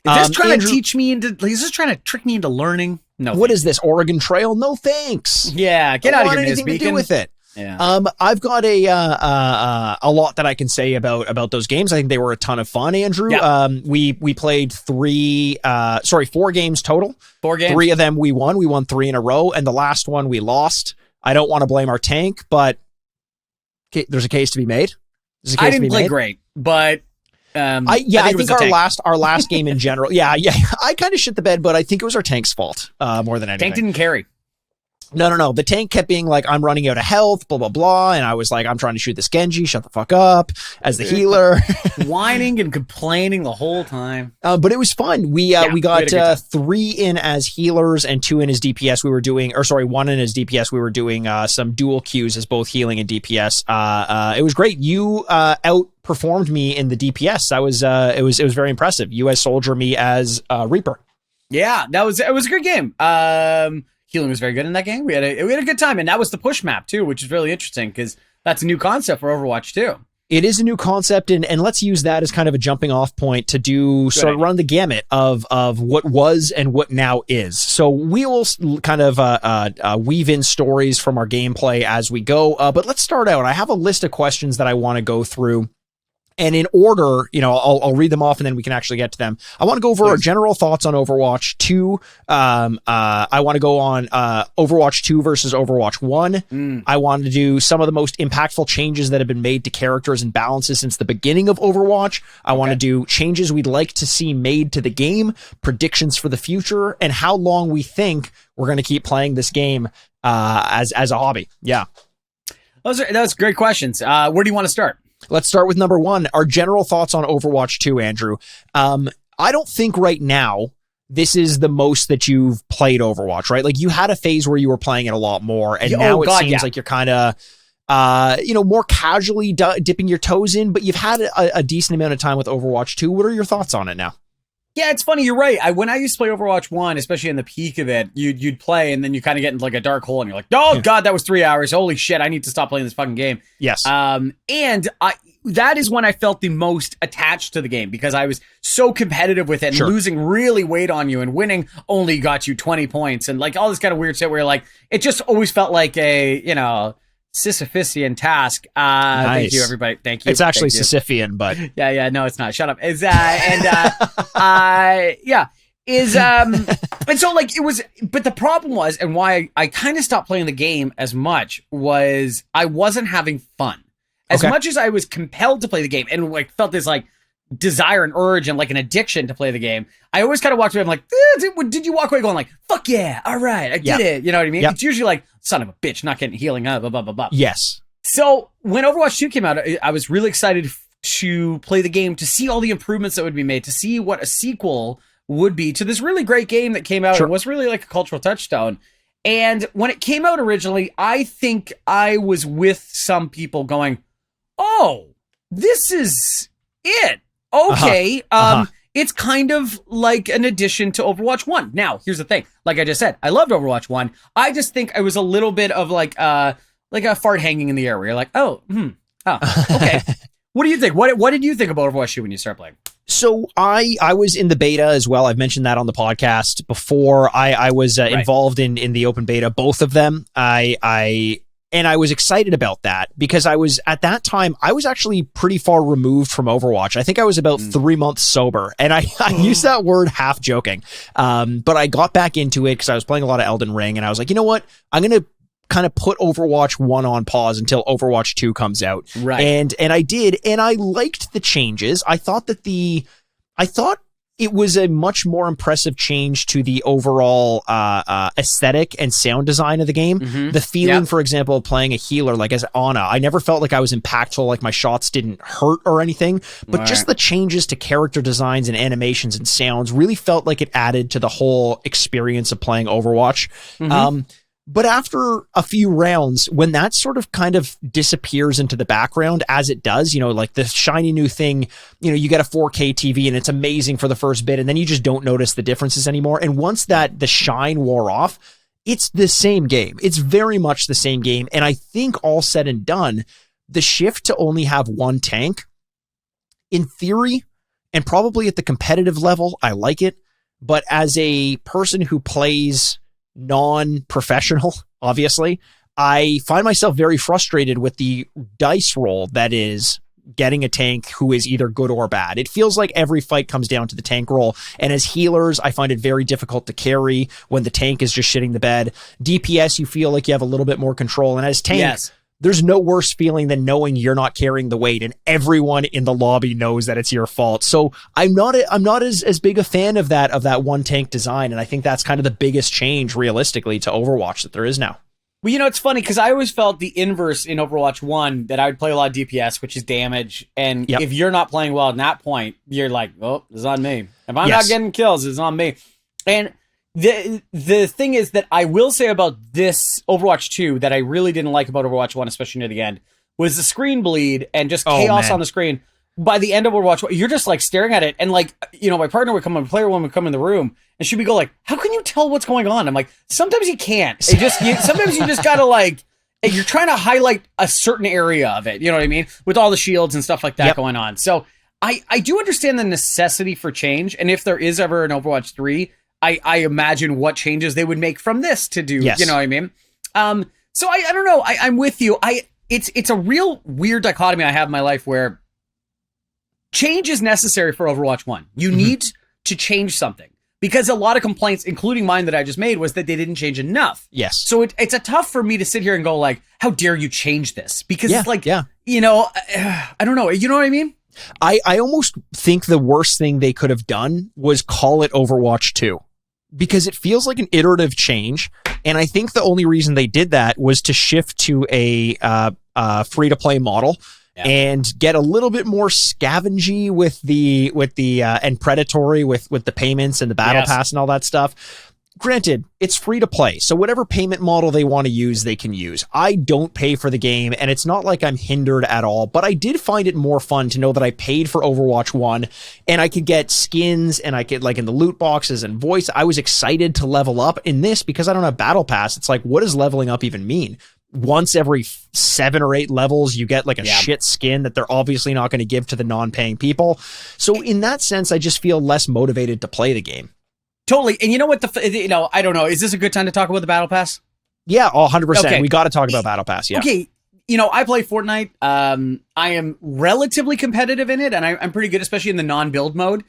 Is this trying to teach me into... Is this trying to trick me into learning? No. What is this, Oregon Trail? No thanks. Yeah, get out of here, Miss Beacon. To do with it. I've got a lot that I can say about those games. I think they were a ton of fun, Andrew. Yep. We played 4 games total. 4 games. 3 of them we won. We won 3 in a row, and the last one we lost. I don't want to blame our tank, but there's a case to be made. I didn't play great, but I think our last game in general. Yeah. I kind of shit the bed, but I think it was our tank's fault more than anything. Tank didn't carry. No. The tank kept being like, I'm running out of health, blah, blah, blah. And I was like, I'm trying to shoot this Genji. Shut the fuck up as the healer. Whining and complaining the whole time. But it was fun. We got 3 in as healers and 2 in as DPS. 1 in as DPS. We were doing some dual queues as both healing and DPS. It was great. You outperformed me in the DPS. It was very impressive. You as soldier, me as Reaper. Yeah, it was a good game. Healing was very good in that game. We had a good time, and that was the push map too, which is really interesting because that's a new concept for Overwatch too. It is a new concept, and let's use that as kind of a jumping off point to run the gamut of what was and what now is. So we will kind of weave in stories from our gameplay as we go. But let's start out. I have a list of questions that I want to go through. And in order, I'll read them off and then we can actually get to them. I want to go over our general thoughts on Overwatch 2. I want to go on Overwatch 2 versus Overwatch 1. I want to do some of the most impactful changes that have been made to characters and balances since the beginning of Overwatch. I want to do changes we'd like to see made to the game, predictions for the future, and how long we think we're going to keep playing this game as a hobby. Yeah. Those are great questions. Where do you want to start? Let's start with number 1, our general thoughts on Overwatch 2, Andrew. I don't think right now this is the most that you've played Overwatch, right? Like you had a phase where you were playing it a lot more, and now it seems like you're kind of, more casually dipping your toes in, but you've had a decent amount of time with Overwatch 2. What are your thoughts on it now? Yeah, it's funny. You're right. When I used to play Overwatch 1, especially in the peak of it, you'd play and then you kind of get into like a dark hole and you're like, oh God, that was 3 hours. Holy shit. I need to stop playing this fucking game. Yes. That is when I felt the most attached to the game because I was so competitive with it and losing really weighed on you and winning only got you 20 points and like all this kind of weird shit where like, it just always felt like a, Sisyphean task. Nice. Thank you, everybody. Thank you. It's actually Sisyphean, but yeah, no, it's not. Shut up. And so like it was, but the problem was, and why I kind of stopped playing the game as much was I wasn't having fun as much as I was compelled to play the game and like felt this like desire and urge and like an addiction to play the game. I always kind of walked away. I'm like, did you walk away going like, fuck yeah, all right, I did it. You know what I mean? It's usually like, son of a bitch, not getting healing, blah, blah, blah, blah. Yes. So when Overwatch 2 came out, I was really excited to play the game, to see all the improvements that would be made, to see what a sequel would be to this really great game that came out and was really like a cultural touchstone. And when it came out originally, I think I was with some people going, oh, this is it. Okay. It's kind of like an addition to Overwatch 1. Now, here's the thing. Like I just said, I loved Overwatch 1. I just think I was a little bit of like a fart hanging in the air where you're like, okay. What do you think? What did you think about Overwatch 2 when you started playing? So I was in the beta as well. I've mentioned that on the podcast before. I was involved in the open beta, both of them. And I was excited about that because at that time, I was actually pretty far removed from Overwatch. I think I was about 3 months sober. And I use that word half joking. But I got back into it because I was playing a lot of Elden Ring and I was like, you know what? I'm going to kind of put Overwatch 1 on pause until Overwatch 2 comes out. Right. And I did. And I liked the changes. I thought it was a much more impressive change to the overall aesthetic and sound design of the game. The feeling, for example, of playing a healer like as Ana, I never felt like I was impactful, like my shots didn't hurt or anything, but just the changes to character designs and animations and sounds really felt like it added to the whole experience of playing Overwatch. But after a few rounds, when that sort of kind of disappears into the background, as it does, like the shiny new thing, you get a 4K TV and it's amazing for the first bit, and then you just don't notice the differences anymore. And once the shine wore off, it's the same game. It's very much the same game. And I think all said and done, the shift to only have one tank, in theory, and probably at the competitive level, I like it. But as a person who plays non-professional, obviously, I find myself very frustrated with the dice roll that is getting a tank who is either good or bad. It feels like every fight comes down to the tank roll. And as healers, I find it very difficult to carry when the tank is just shitting the bed. DPS, you feel like you have a little bit more control. And as tank, there's no worse feeling than knowing you're not carrying the weight and everyone in the lobby knows that it's your fault. So I'm not as big a fan of that one tank design. And I think that's kind of the biggest change realistically to Overwatch that there is now. Well, you know, it's funny because I always felt the inverse in Overwatch 1 that I would play a lot of DPS, which is damage. And if you're not playing well at that point, you're like, oh, it's on me. If I'm not getting kills, it's on me. And the thing is that I will say about this Overwatch 2 that I really didn't like about Overwatch 1, especially near the end, was the screen bleed and just chaos on the screen. By the end of Overwatch 1, you're just like staring at it. And like, you know, my partner would come, my player one would come in the room and she'd be go like, how can you tell what's going on? I'm like, sometimes you can't. Sometimes you just gotta like, you're trying to highlight a certain area of it. You know what I mean? With all the shields and stuff like that going on. So I do understand the necessity for change. And if there is ever an Overwatch 3, I imagine what changes they would make from this to do. You know what I mean? So I don't know. I'm with you. It's a real weird dichotomy I have in my life where change is necessary for Overwatch 1. You need to change something because a lot of complaints, including mine that I just made, was that they didn't change enough. Yes. So it's a tough for me to sit here and go like, how dare you change this? Because it's like, you know, I don't know. You know what I mean? I almost think the worst thing they could have done was call it Overwatch 2 because it feels like an iterative change. And I think the only reason they did that was to shift to a free-to-play model. And get a little bit more scavengy with the and predatory with the payments and the battle pass and all that stuff. Granted, it's free to play, so whatever payment model they want to use, they can use. I don't pay for the game, and it's not like I'm hindered at all, but I did find it more fun to know that I paid for Overwatch 1, and I could get skins, and I could, like, in the loot boxes and voice, I was excited to level up. In this, because I don't have battle pass, it's like, what does leveling up even mean? Once every 7 or 8 levels, you get like a shit skin that they're obviously not going to give to the non-paying people. So in that sense, I just feel less motivated to play the game. Totally. And you know what? I don't know. Is this a good time to talk about the Battle Pass? Yeah, 100%. Okay. We got to talk about Battle Pass. Yeah. Okay. You know, I play Fortnite. I am relatively competitive in it, and I'm pretty good, especially in the non-build mode.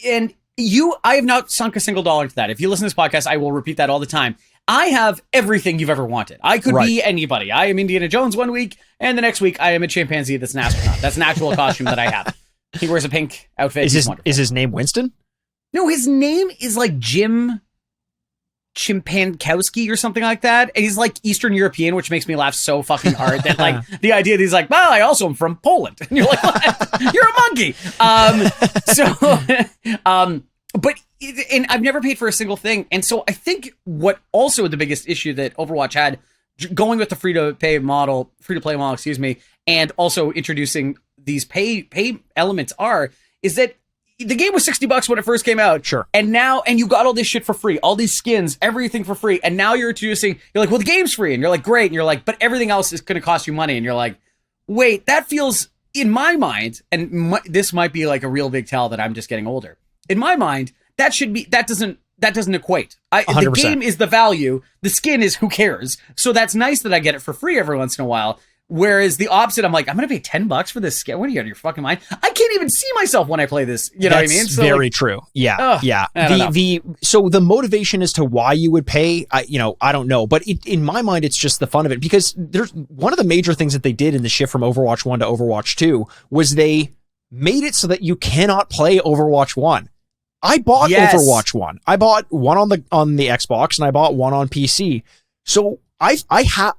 And I have not sunk a single dollar into that. If you listen to this podcast, I will repeat that all the time. I have everything you've ever wanted. I could be anybody. I am Indiana Jones one week, and the next week I am a chimpanzee that's an astronaut. That's an actual costume that I have. He wears a pink outfit. Is his name Winston? No, his name is like Jim Chimpankowski or something like that. And he's like Eastern European, which makes me laugh so fucking hard that like the idea that he's like, well, I also am from Poland. And you're like, what? You're a monkey. But I've never paid for a single thing. And so I think what also the biggest issue that Overwatch had going with the free-to-play model, and also introducing these pay elements is that the game was $60 when it first came out. Sure. And you got all this shit for free, all these skins, everything for free. And now you're like, well, the game's free. And you're like, great. And you're like, but everything else is going to cost you money. And you're like, wait, that feels in my mind, and this might be like a real big tell that I'm just getting older. In my mind, that doesn't equate. The game is the value. The skin is who cares. So that's nice that I get it for free every once in a while. Whereas the opposite, I'm like, I'm going to pay $10 for this skin. What are you out of your fucking mind? I can't even see myself when I play this. You know what I mean? So very true. Yeah. So the motivation as to why you would pay, I don't know. But in my mind, it's just the fun of it, because there's one of the major things that they did in the shift from Overwatch 1 to Overwatch 2 was they made it so that you cannot play Overwatch 1. I bought Overwatch 1. I bought one on the Xbox and I bought one on PC. So I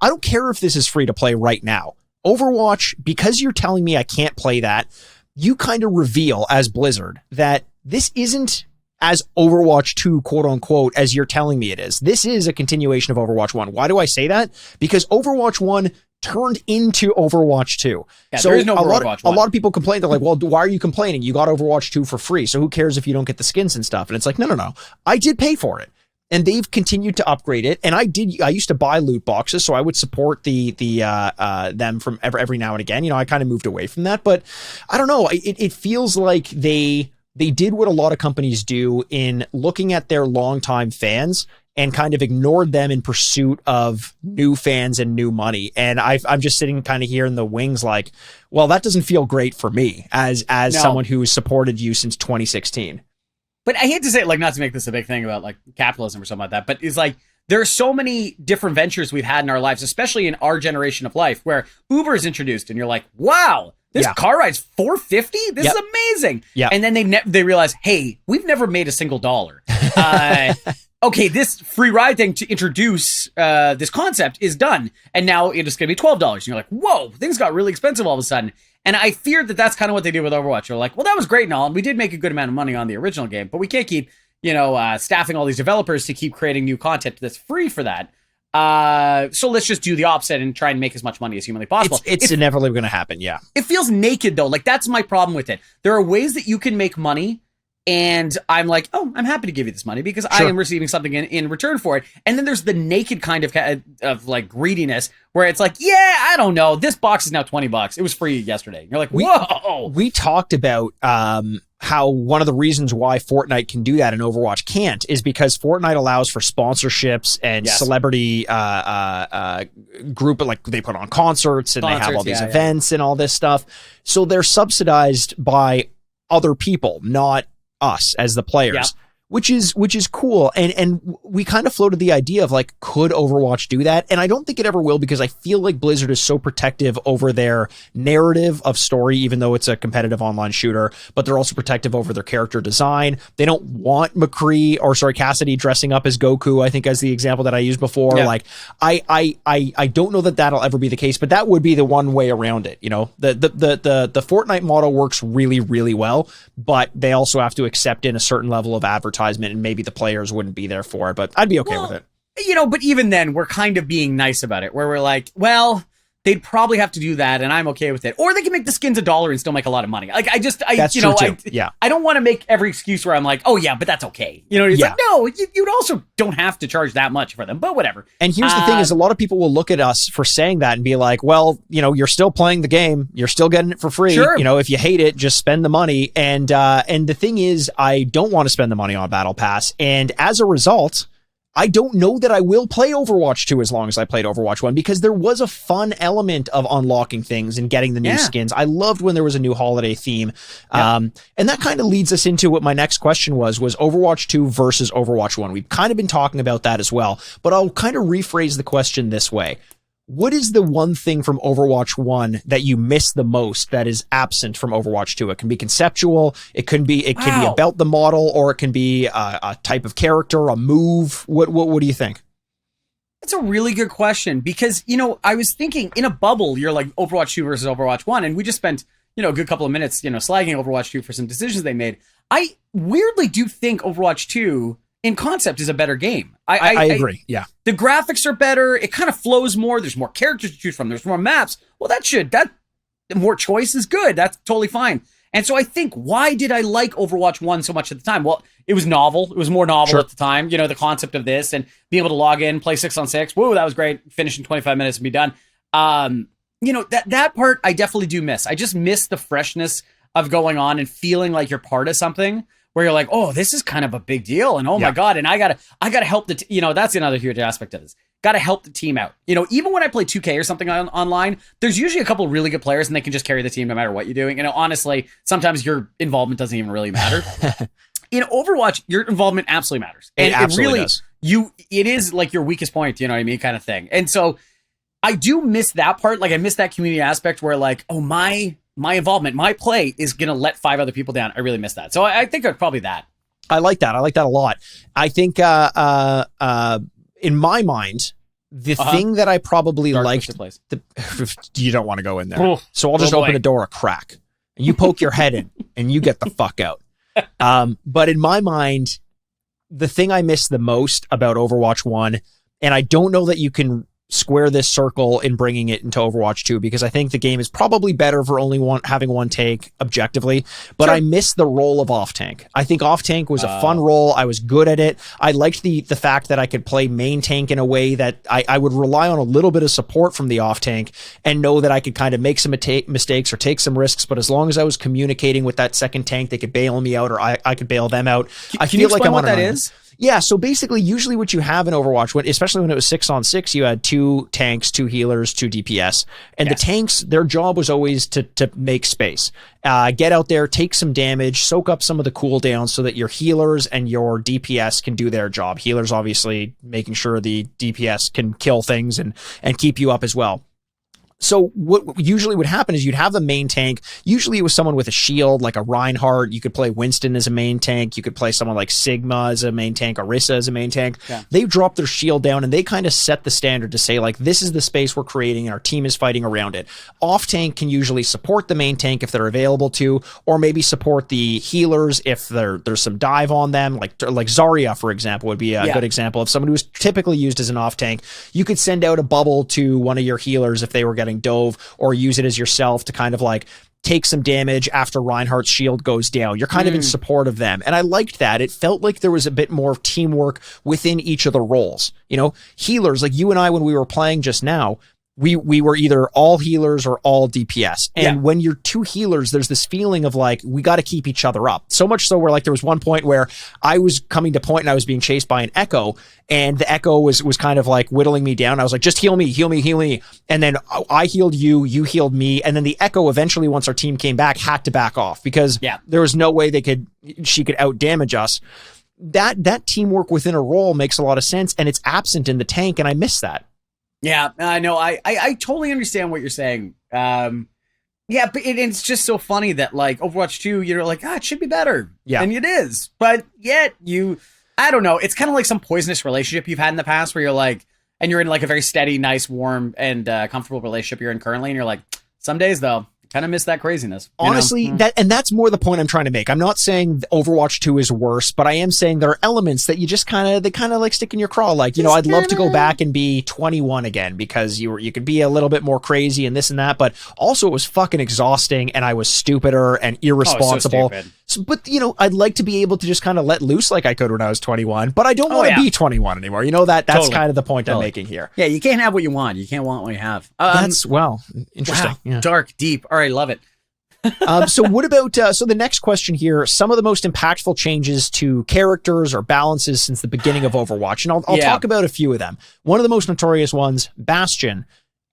don't care if this is free to play right now. Overwatch, because you're telling me I can't play that, you kind of reveal as Blizzard that this isn't as Overwatch 2, quote unquote, as you're telling me it is. This is a continuation of Overwatch 1. Why do I say that? Because Overwatch 1 turned into Overwatch 2. Yeah, so there is no Overwatch 1. A lot of people complain. They're like, well, why are you complaining? You got Overwatch 2 for free. So who cares if you don't get the skins and stuff? And it's like, no. I did pay for it. And they've continued to upgrade it. And I used to buy loot boxes, so I would support them from every now and again. I kind of moved away from that, but I don't know. It feels like they did what a lot of companies do in looking at their longtime fans and kind of ignored them in pursuit of new fans and new money. And I'm just sitting kind of here in the wings like, well, that doesn't feel great for me as someone who has supported you since 2016. But I hate to say it, like, not to make this a big thing about like capitalism or something like that, but it's like, there are so many different ventures we've had in our lives, especially in our generation of life, where Uber is introduced and you're like, wow, this car ride's $4.50? This is amazing. Yeah. And then they realize, hey, we've never made a single dollar. Okay, this free ride thing to introduce this concept is done. And now it is going to be $12. And you're like, whoa, things got really expensive all of a sudden. And I fear that that's kind of what they do with Overwatch. They're like, well, that was great and all, and we did make a good amount of money on the original game, but we can't keep, staffing all these developers to keep creating new content that's free for that. So let's just do the opposite and try and make as much money as humanly possible. It's inevitably going to happen, yeah. It feels naked, though. Like, that's my problem with it. There are ways that you can make money, and I'm like, oh, I'm happy to give you this money because I am receiving something in return for it. And then there's the naked kind of like greediness where it's like, yeah, I don't know. This box is now $20. It was free yesterday. And you're like, whoa. We talked about how one of the reasons why Fortnite can do that and Overwatch can't is because Fortnite allows for sponsorships and celebrity group, like they put on concerts and they have all these events and all this stuff. So they're subsidized by other people, not us as the players, which is cool. And we kind of floated the idea of like, could Overwatch do that? And I don't think it ever will, because I feel like Blizzard is so protective over their narrative of story, even though it's a competitive online shooter, but they're also protective over their character design. They don't want Cassidy dressing up as Goku, I think, as the example that I used before. Yeah. Like, I don't know that that'll ever be the case, but that would be the one way around it. The Fortnite model works really, really well, but they also have to accept in a certain level of advertisement, and maybe the players wouldn't be there for it, but I'd be okay with it. But even then, we're kind of being nice about it, where we're like, well, they'd probably have to do that, and I'm okay with it. Or they can make the skins $1 and still make a lot of money. Like, that's true too. I don't want to make every excuse where I'm like, oh yeah, but that's okay. It's like, no, you also don't have to charge that much for them, but whatever. And here's the thing is, a lot of people will look at us for saying that and be like, well, you're still playing the game. You're still getting it for free. Sure. If you hate it, just spend the money. And the thing is, I don't want to spend the money on Battle Pass. And as a result, I don't know that I will play Overwatch 2 as long as I played Overwatch 1, because there was a fun element of unlocking things and getting the new skins. I loved when there was a new holiday theme. And that kind of leads us into what my next question was Overwatch 2 versus Overwatch 1. We've kind of been talking about that as well, but I'll kind of rephrase the question this way. What is the one thing from Overwatch 1 that you miss the most that is absent from Overwatch 2? It can be conceptual, it can be about the model, or it can be a type of character, a move. What do you think? That's a really good question, because, I was thinking in a bubble, you're like Overwatch 2 versus Overwatch 1, and we just spent, a good couple of minutes, slagging Overwatch 2 for some decisions they made. I weirdly do think Overwatch 2 in concept is a better game. I agree. Yeah. The graphics are better. It kind of flows more. There's more characters to choose from. There's more maps. Well, that more choice is good. That's totally fine. And so I think, why did I like Overwatch 1 so much at the time? Well, it was novel. It was more novel at the time. The concept of this and being able to log in, play 6-on-6. Whoa, that was great. Finish in 25 minutes and be done. That part I definitely do miss. I just miss the freshness of going on and feeling like you're part of something, where you're like, oh, this is kind of a big deal. And oh my God. And I gotta help that's another huge aspect of this. Gotta help the team out. Even when I play 2K or something online, there's usually a couple of really good players and they can just carry the team no matter what you're doing. Honestly, sometimes your involvement doesn't even really matter. In Overwatch, your involvement absolutely matters. And it absolutely does. It is like your weakest point, you know what I mean? Kind of thing. And so I do miss that part. Like, I miss that community aspect where, like, oh, my involvement, my play is going to let 5 other people down. I really miss that. So I think it's probably that. I like that. I like that a lot. I think in my mind, the thing that I probably liked, you don't want to go in there. Oh, so I'll just open the door a crack and you poke your head in and you get the fuck out. But in my mind, the thing I miss the most about Overwatch 1, and I don't know that you can square this circle in bringing it into Overwatch 2, because I think the game is probably better for only having one take objectively, but I miss the role of off tank. I think off tank was a fun role. I was good at it. I liked the fact that I could play main tank in a way that I would rely on a little bit of support from the off tank and know that I could kind of make some mistakes or take some risks, but as long as I was communicating with that second tank, they could bail me out or I could bail them out. Can you explain what that is? Yeah, so basically, usually what you have in Overwatch, especially when it was 6-on-6, you had 2 tanks, 2 healers, 2 DPS. And the tanks, their job was always to make space. Get out there, take some damage, soak up some of the cooldowns so that your healers and your DPS can do their job. Healers, obviously, making sure the DPS can kill things and keep you up as well. So what usually would happen is you'd have the main tank. Usually it was someone with a shield, like a Reinhardt. You could play Winston as a main tank. You could play someone like Sigma as a main tank, Orisa as a main tank. Yeah. They drop their shield down and they kind of set the standard to say, like, this is the space we're creating and our team is fighting around it. Off tank can usually support the main tank if they're available to, or maybe support the healers if there's some dive on them. Like Zarya, for example, would be a good example of someone who's typically used as an off tank. You could send out a bubble to one of your healers if they were getting dove, or use it as yourself to kind of like take some damage after Reinhardt's shield goes down. You're kind of in support of them. And I liked that. It felt like there was a bit more teamwork within each of the roles. You know, healers, like you and I, when we were playing just now, we were either all healers or all DPS. And when you're 2 healers, there's this feeling of like, we got to keep each other up. So much so where like there was one point where I was coming to point and I was being chased by an Echo, and the Echo was kind of like whittling me down. I was like, just heal me, heal me, heal me. And then I healed you, you healed me. And then the Echo eventually, once our team came back, had to back off because there was no way she could out damage us. That teamwork within a role makes a lot of sense, and it's absent in the tank, and I miss that. Yeah, I know. I totally understand what you're saying. Yeah, but it's just so funny that like Overwatch 2, you're like, it should be better. Yeah. And it is. But yet I don't know. It's kind of like some poisonous relationship you've had in the past where you're like, and you're in like a very steady, nice, warm, and comfortable relationship you're in currently. And you're like, some days though, kind of miss that craziness. Honestly, that's more the point I'm trying to make. I'm not saying Overwatch 2 is worse, but I am saying there are elements that you just kind of like stick in your craw. Like, I'd love to go back and be 21 again because you could be a little bit more crazy and this and that, but also it was fucking exhausting and I was stupider and irresponsible. But, I'd like to be able to just kind of let loose like I could when I was 21, but I don't want to be 21 anymore. That's kind of the point I'm making here. Yeah, you can't have what you want. You can't want what you have. Interesting. Wow, yeah. Dark, deep. All right, love it. So what about, so the next question here, some of the most impactful changes to characters or balances since the beginning of Overwatch. And I'll talk about a few of them. One of the most notorious ones, Bastion,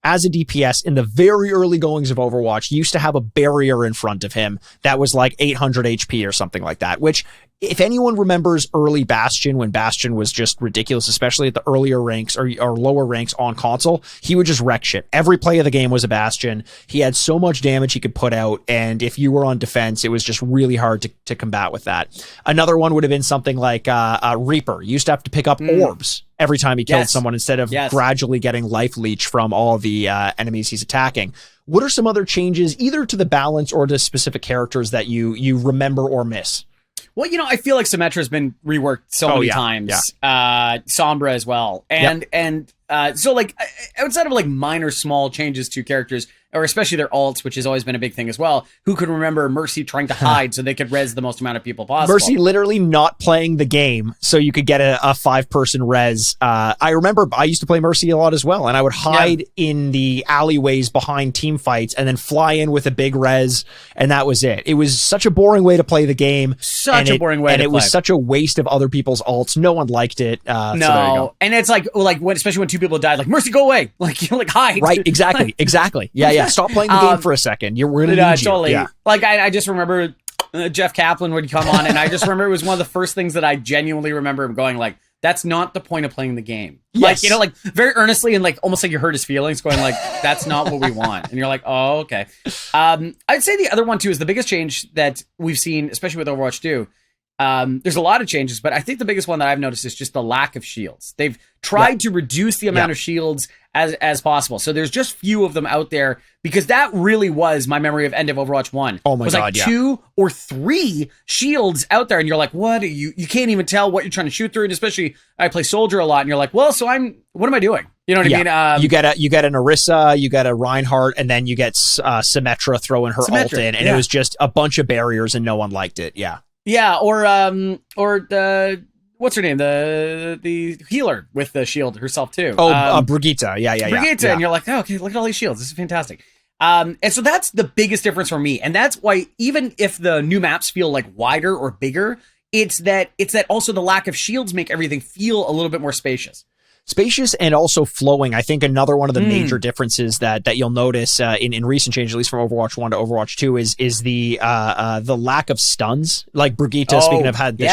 as a DPS in the very early goings of Overwatch, used to have a barrier in front of him that was like 800 HP or something like that, which if anyone remembers early Bastion, when Bastion was just ridiculous, especially at the earlier ranks or lower ranks on console, he would just wreck shit. Every play of the game was a Bastion. He had so much damage he could put out, and if you were on defense, it was just really hard to combat with that. Another one would have been something like Reaper. You used to have to pick up orbs every time he killed someone instead of gradually getting life leech from all the enemies he's attacking. What are some other changes, either to the balance or to specific characters that you remember or miss? Well, I feel like Symmetra's been reworked so many times. Yeah. Sombra as well. And so like outside of like minor small changes to characters, or especially their alts, which has always been a big thing as well, who could remember Mercy trying to hide so they could res the most amount of people possible? Mercy literally not playing the game so you could get a 5-person res. I remember I used to play Mercy a lot as well, and I would hide in the alleyways behind team fights and then fly in with a big res, and that was it. It was such a boring way to play the game. Such a boring way to play. And it was such a waste of other people's alts. No one liked it. No, so there you go. And it's like when, especially when 2 people died, like, Mercy, go away. Like, hide. Right, exactly, exactly. Yeah. Stop playing the game for a second. We're going to need totally. you. Yeah. Like, I just remember Jeff Kaplan would come on, and I just remember it was one of the first things that I genuinely remember him going like, that's not the point of playing the game. Yes. Like, like very earnestly and like almost like you hurt his feelings going like, that's not what we want. And you're like, oh, okay. I'd say the other one too is the biggest change that we've seen, especially with Overwatch 2. There's a lot of changes, but I think the biggest one that I've noticed is just the lack of shields. They've tried to reduce the amount of shields as possible. So there's just few of them out there, because that really was my memory of end of Overwatch 1. Oh my God, like 2 or 3 shields out there, and you're like, what? You can't even tell what you're trying to shoot through, and especially I play Soldier a lot, and you're like, well, so what am I doing? You know what I mean? You get an Orisa, you get a Reinhardt, and then you get Symmetra throwing her ult in, and it was just a bunch of barriers, and no one liked it. Yeah. Yeah, or the what's her name? The healer with the shield herself too. Brigitte. Yeah. Brigitte, and you're like, oh, okay, look at all these shields. This is fantastic. And so that's the biggest difference for me. And that's why even if the new maps feel like wider or bigger, it's that also the lack of shields make everything feel a little bit more spacious. Spacious and also flowing. I think another one of the major differences that you'll notice in recent change, at least from Overwatch 1 to Overwatch 2, is the lack of stuns. Like Brigitte, speaking of, had the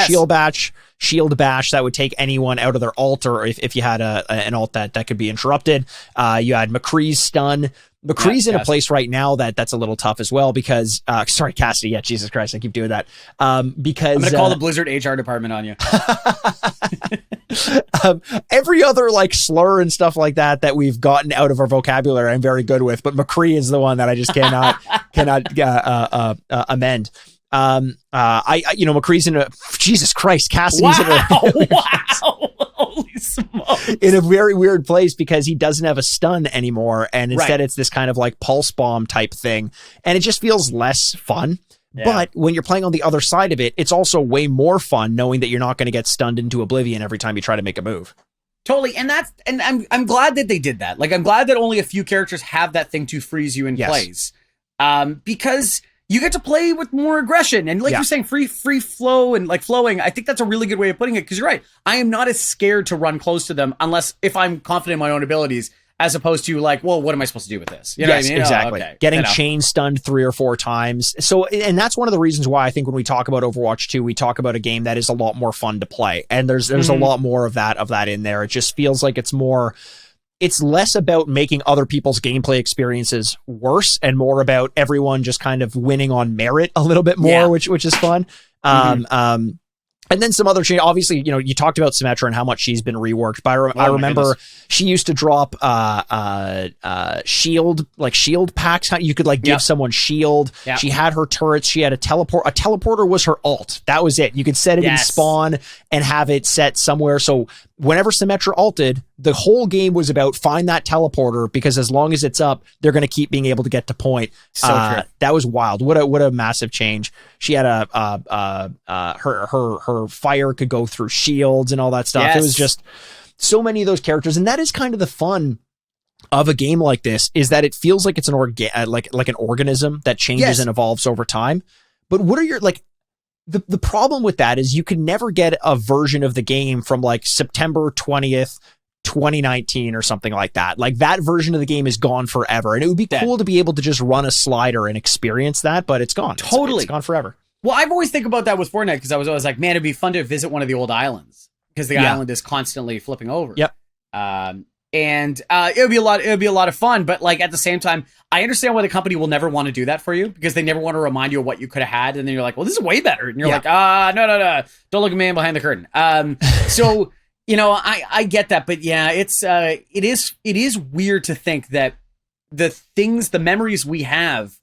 shield bash that would take anyone out of their ult, or if you had an ult that could be interrupted. You had McCree's stun. McCree's in a place right now that's a little tough as well because sorry, Cassidy. Yeah, Jesus Christ, I keep doing that. Because I'm gonna call the Blizzard HR department on you. Every other like slur and stuff like that we've gotten out of our vocabulary, I'm very good with, but McCree is the one that I just cannot amend. McCree's in a, Jesus Christ, Cassidy's in a holy smokes, in a very weird place because he doesn't have a stun anymore, and instead it's this kind of like pulse bomb type thing, and it just feels less fun. Yeah. But when you're playing on the other side of it, it's also way more fun knowing that you're not going to get stunned into oblivion every time you try to make a move. Totally. And I'm glad that they did that. Like, I'm glad that only a few characters have that thing to freeze you in place. Because you get to play with more aggression. And like you're saying, free flow and like flowing. I think that's a really good way of putting it. Because you're right. I am not as scared to run close to them unless if I'm confident in my own abilities, as opposed to like, well, what am I supposed to do with this? You know what I mean? Exactly. Getting chain stunned 3 or 4 times. So, and that's one of the reasons why I think when we talk about Overwatch 2, we talk about a game that is a lot more fun to play. And there's a lot more of that in there. It just feels like it's less about making other people's gameplay experiences worse and more about everyone just kind of winning on merit a little bit more, which is fun. And then some other change. Obviously, you talked about Symmetra and how much she's been reworked. But I remember she used to drop shield packs. You could like give someone shield. Yep. She had her turrets. She had a teleport. A teleporter was her ult. That was it. You could set it in spawn and have it set somewhere. So whenever Symmetra ulted, the whole game was about find that teleporter, because as long as it's up, they're going to keep being able to get to point. So true. That was wild. What a massive change. She had her fire could go through shields and all that stuff. It was just so many of those characters, and that is kind of the fun of a game like this, is that it feels like it's an like an organism that changes and evolves over time. But what are your the problem with that is you can never get a version of the game from like September 20th, 2019 or something like that. Like that version of the game is gone forever. And it would be cool to be able to just run a slider and experience that, but it's gone. Totally. It's gone forever. Well, I've always think about that with Fortnite because I was always like, man, it'd be fun to visit one of the old islands because the island is constantly flipping over. Yep. And it would be a lot of fun, but like at the same time, I understand why the company will never want to do that for you because they never want to remind you of what you could have had, and then you're like, well, this is way better, and you're like, no, don't look at me behind the curtain. So I get that, but yeah, it is weird to think that the memories we have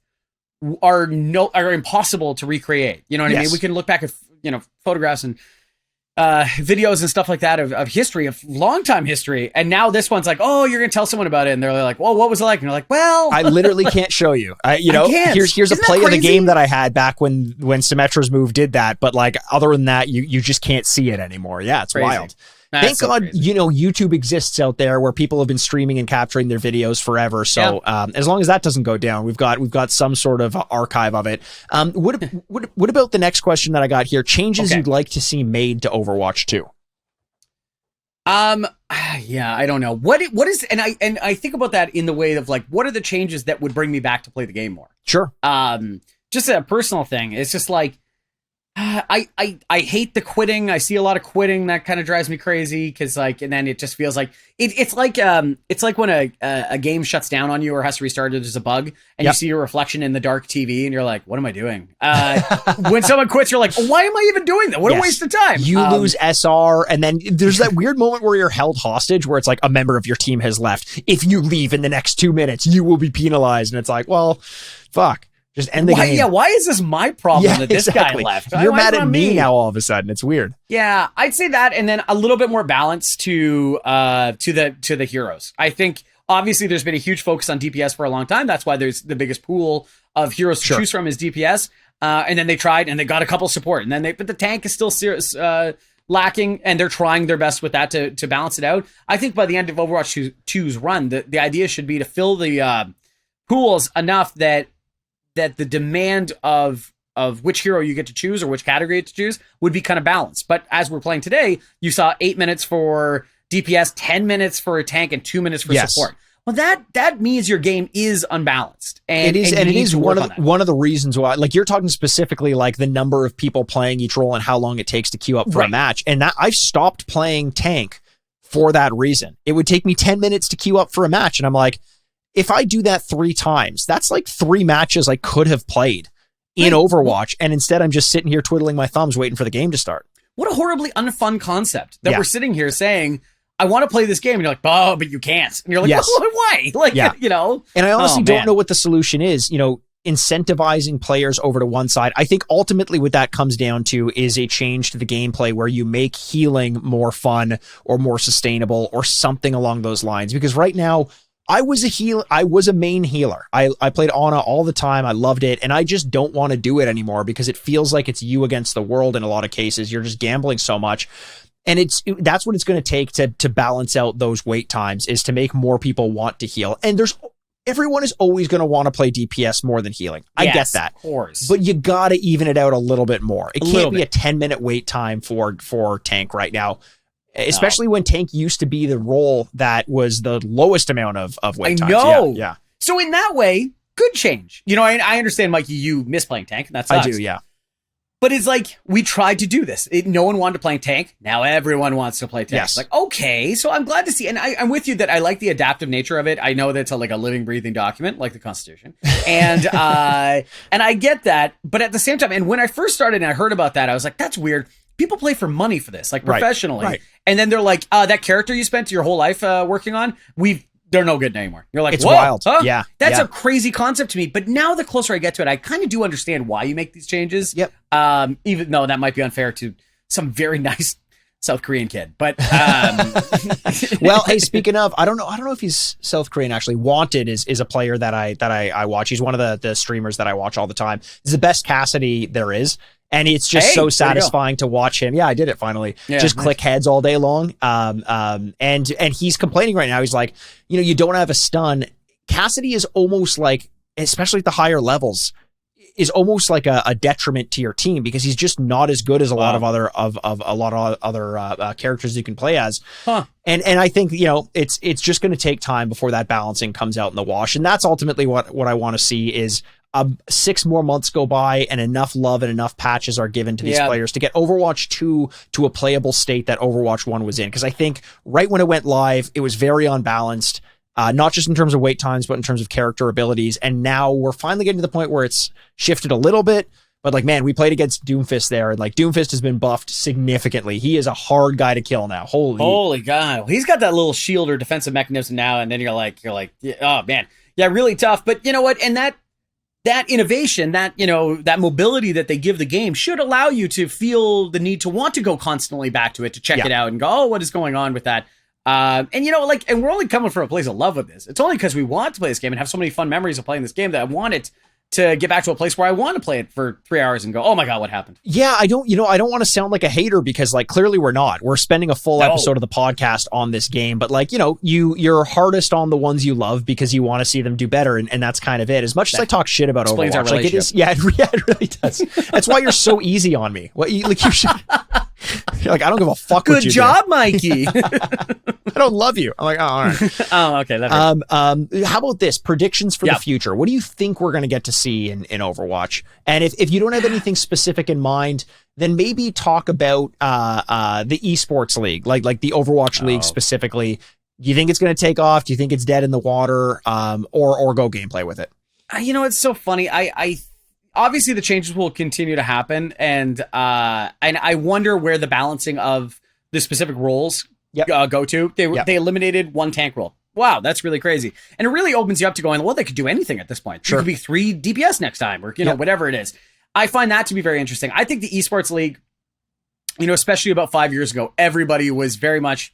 are impossible to recreate. You know what I mean? We can look back at photographs and videos and stuff like that of history, of long time history, and now this one's like, oh, you're gonna tell someone about it, and they're like, well, what was it like? And you're like, well, I literally can't show you. Here's a play of the game that I had back when Symmetra's move did that, but like other than that, you just can't see it anymore. Yeah, it's crazy. Wild. Thank God, YouTube exists out there where people have been streaming and capturing their videos forever. So as long as that doesn't go down, we've got some sort of archive of it. What about the next question that I got here? Changes you'd like to see made to Overwatch 2? Yeah, I don't know. What is, and I think about that in the way of like, what are the changes that would bring me back to play the game more? Sure. Just a personal thing. It's just like, I hate the quitting. I see a lot of quitting. That kind of drives me crazy because and then it just feels like it's like when a game shuts down on you or has to restart. There's a bug and you see your reflection in the dark TV and you're like, what am I doing? When someone quits, you're like, why am I even doing that? What a waste of time. You lose SR, and then there's that weird moment where you're held hostage where it's like a member of your team has left. If you leave in the next 2 minutes, you will be penalized. And it's like, well, fuck. Just end the game. Yeah, why is this my problem that this guy left? You're mad at me now all of a sudden. It's weird. Yeah, I'd say that, and then a little bit more balance to the heroes. I think obviously there's been a huge focus on DPS for a long time. That's why there's the biggest pool of heroes to choose from is DPS. And then they tried and they got a couple support, and then but the tank is still lacking, and they're trying their best with that to balance it out. I think by the end of Overwatch 2's run, the idea should be to fill the pools enough that the demand of which hero you get to choose or which category to choose would be kind of balanced. But as we're playing today, you saw 8 minutes for DPS, 10 minutes for a tank, and 2 minutes for support. Well, that means your game is unbalanced. And it is one of the reasons why, like, you're talking specifically like the number of people playing each role and how long it takes to queue up for a match. And that I've stopped playing tank for that reason. It would take me 10 minutes to queue up for a match. And I'm like, if I do that 3 times, that's like 3 matches I could have played in Overwatch. And instead I'm just sitting here twiddling my thumbs waiting for the game to start. What a horribly unfun concept that we're sitting here saying, I want to play this game. And you're like, oh, but you can't. And you're like, why? Like, you know. And I honestly don't know what the solution is, you know, incentivizing players over to one side. I think ultimately what that comes down to is a change to the gameplay where you make healing more fun or more sustainable or something along those lines. Because right now, I was a main healer. I played Ana all the time. I loved it. And I just don't want to do it anymore because it feels like it's you against the world in a lot of cases. You're just gambling so much. And that's what it's going to take to balance out those wait times, is to make more people want to heal. And everyone is always going to want to play DPS more than healing. I get that. Of course. But you got to even it out a little bit more. It can't be a 10-minute wait time for tank right now, especially when tank used to be the role that was the lowest amount of wait times. I know. Yeah. So in that way, good change. You know, I understand, Mikey, you miss playing tank, and that sucks. I do, yeah. But it's like, we tried to do this. No one wanted to play tank. Now everyone wants to play tank. Yes. Like, okay, so I'm glad to see. And I'm with you that I like the adaptive nature of it. I know that's like a living, breathing document, like the Constitution. And and I get that. But at the same time, and when I first started and I heard about that, I was like, that's weird. People play for money for this, like professionally. Right. And then they're like, that character you spent your whole life working on, they're no good anymore. You're like, it's whoa, wild. Huh? Yeah. That's a crazy concept to me. But now the closer I get to it, I kind of do understand why you make these changes. Yep. Even though that might be unfair to some very nice South Korean kid. But well, hey, speaking of, I don't know if he's South Korean actually. Wanted is a player that I watch. He's one of the streamers that I watch all the time. He's the best Cassidy there is. And it's just so satisfying to watch him. Yeah, I did it finally. Yeah, just click heads all day long. And he's complaining right now. He's like, you know, you don't have a stun. Cassidy is almost like, especially at the higher levels, is almost like a detriment to your team because he's just not as good as a lot of other characters you can play as. Huh. And I think, you know, it's just going to take time before that balancing comes out in the wash. And that's ultimately what I want to see is 6 more months go by and enough love and enough patches are given to these players to get Overwatch 2 to a playable state that Overwatch 1 was in. Because I think right when it went live, it was very unbalanced, not just in terms of wait times, but in terms of character abilities. And now we're finally getting to the point where it's shifted a little bit. But like, man, we played against Doomfist there, and like Doomfist has been buffed significantly. He is a hard guy to kill now. Holy God. He's got that little shield or defensive mechanism now. And then you're like, oh man. Yeah, really tough. But you know what? And that innovation, that mobility that they give the game should allow you to feel the need to want to go constantly back to it, to check it out and go, oh, what is going on with that? And you know, like, and we're only coming from a place of love with this. It's only because we want to play this game and have so many fun memories of playing this game that I want it to get back to a place where I want to play it for 3 hours and go, oh my God, what happened? Yeah, I don't want to sound like a hater because like clearly we're not. We're spending a full episode of the podcast on this game, but like, you know, you're hardest on the ones you love because you want to see them do better, and that's kind of it. As much as I talk shit about Overwatch, like it is, it really does. That's why you're so easy on me. You should. You're like, I don't give a fuck. Good job, Mikey. I don't love you. I'm like, oh, all right. Oh, okay. That how about this? Predictions for the future. What do you think we're going to get to see in Overwatch? And if you don't have anything specific in mind, then maybe talk about the esports league, like the Overwatch league specifically. Do you think it's going to take off? Do you think it's dead in the water? Or go gameplay with it? You know, it's so funny. I obviously the changes will continue to happen, and I wonder where the balancing of the specific roles go to. They eliminated one tank role. Wow, that's really crazy. And it really opens you up to going, well, they could do anything at this point. Sure. It could be 3 DPS next time, or, you know, whatever it is. I find that to be very interesting. I think the esports league, you know, especially about 5 years ago, everybody was very much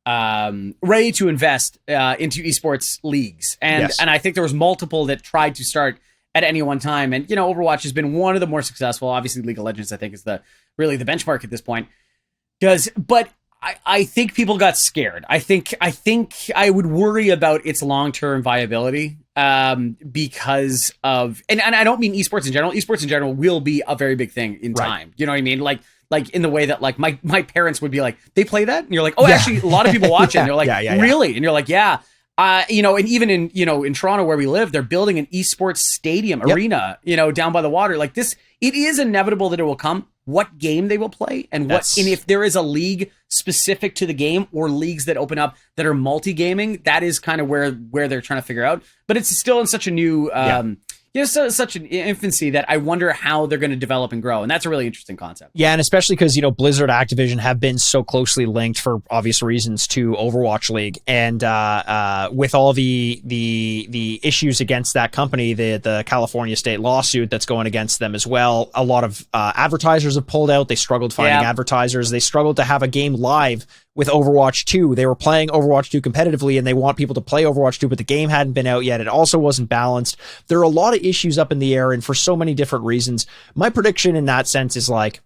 ready to invest into esports leagues. And I think there was multiple that tried to start at any one time. And, you know, Overwatch has been one of the more successful. Obviously, League of Legends, I think, is really the benchmark at this point. But I think people got scared. I think I would worry about its long-term viability. because of, and I don't mean esports in general. Esports in general will be a very big thing in Right. time. You know what I mean? Like in the way that like my parents would be like, they play that? And you're like, oh, actually, a lot of people watch it. And they're like, really? And you're like, yeah. You know, and even in, you know, in Toronto where we live, they're building an esports stadium arena, you know, down by the water. Like this, it is inevitable that it will come. What game they will play and and if there is a league specific to the game or leagues that open up that are multi-gaming, that is kind of where they're trying to figure out. But it's still in such a new, you know, such an infancy that I wonder how they're going to develop and grow. And that's a really interesting concept. Yeah, and especially because, you know, Blizzard, Activision have been so closely linked for obvious reasons to Overwatch League. And with all the issues against that company, the California state lawsuit that's going against them as well, a lot of advertisers have pulled out. They struggled finding advertisers. They struggled to have a game live with Overwatch 2. They were playing Overwatch 2 competitively and they want people to play Overwatch 2, but the game hadn't been out yet. It also wasn't balanced. There are a lot of issues up in the air and for so many different reasons. My prediction in that sense is like,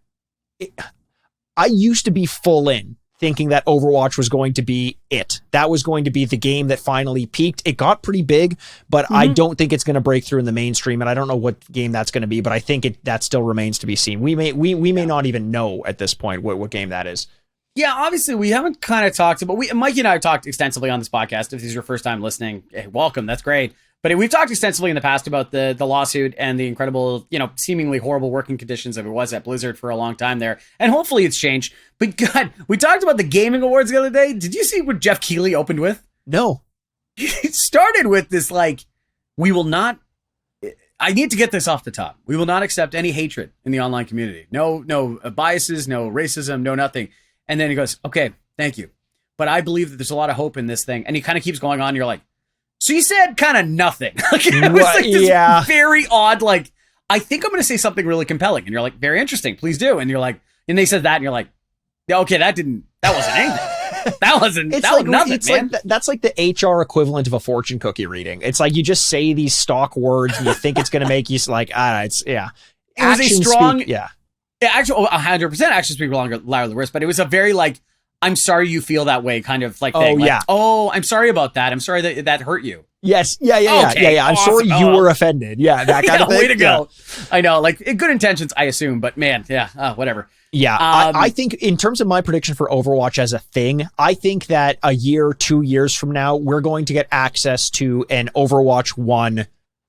I used to be full in thinking that Overwatch was going to be it. That was going to be the game that finally peaked. It got pretty big, but I don't think it's going to break through in the mainstream. And I don't know what game that's going to be, but I think that still remains to be seen. We may not even know at this point what game that is. Yeah, obviously we haven't kind of talked about, Mikey and I have talked extensively on this podcast. If this is your first time listening, hey, welcome. That's great. But we've talked extensively in the past about the lawsuit and the incredible, you know, seemingly horrible working conditions that it was at Blizzard for a long time there. And hopefully it's changed. But God, we talked about the gaming awards the other day. Did you see what Jeff Keighley opened with? No. It started with this like, we will not, I need to get this off the top. We will not accept any hatred in the online community. No biases, no racism, no nothing. And then he goes, okay, thank you. But I believe that there's a lot of hope in this thing. And he kind of keeps going on. And you're like, so you said kind of nothing. Like, it was like this very odd, like, I think I'm going to say something really compelling. And you're like, very interesting. Please do. And you're like, and they said that. And you're like, yeah, okay, that wasn't anything. That was nothing, it's man. Like that's like the HR equivalent of a fortune cookie reading. It's like you just say these stock words and you think it's going to make you like, it's, yeah. It was a strong, yeah. Yeah, actually, 100% actions speak louder than words, but it was a very like, I'm sorry you feel that way kind of like thing. Like, oh, I'm sorry about that. I'm sorry that hurt you. Yes. Yeah. I'm awesome. sorry you were offended. Yeah, that kind of thing. Way to go. I know, like good intentions, I assume, but man, whatever. Yeah, I think in terms of my prediction for Overwatch as a thing, I think that a year, 2 years from now, we're going to get access to an Overwatch 1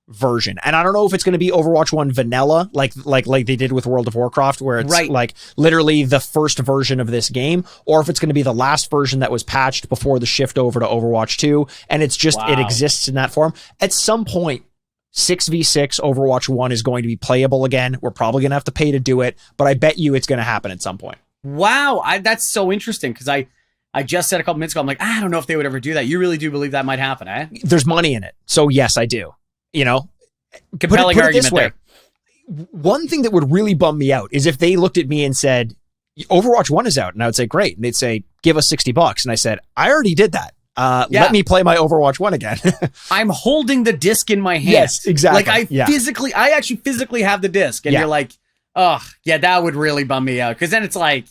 version. And I don't know if it's going to be Overwatch 1 vanilla, like they did with World of Warcraft, where it's like literally the first version of this game, or if it's going to be the last version that was patched before the shift over to Overwatch 2, and it's just, it exists in that form. At some point, 6v6 Overwatch 1 is going to be playable again. We're probably going to have to pay to do it, but I bet you it's going to happen at some point. Wow, that's so interesting, because I just said a couple minutes ago, I'm like, I don't know if they would ever do that. You really do believe that might happen, eh? There's money in it. So yes, I do. You know, compelling put it argument this way. there. One thing that would really bum me out is if they looked at me and said, Overwatch 1 is out. And I would say, great. And they'd say, give us $60. And I said, I already did that. Let me play my Overwatch 1 again. I'm holding the disc in my hand. Yes, exactly. Like I actually physically have the disc. And you're like, oh, yeah, that would really bum me out. Because then it's like,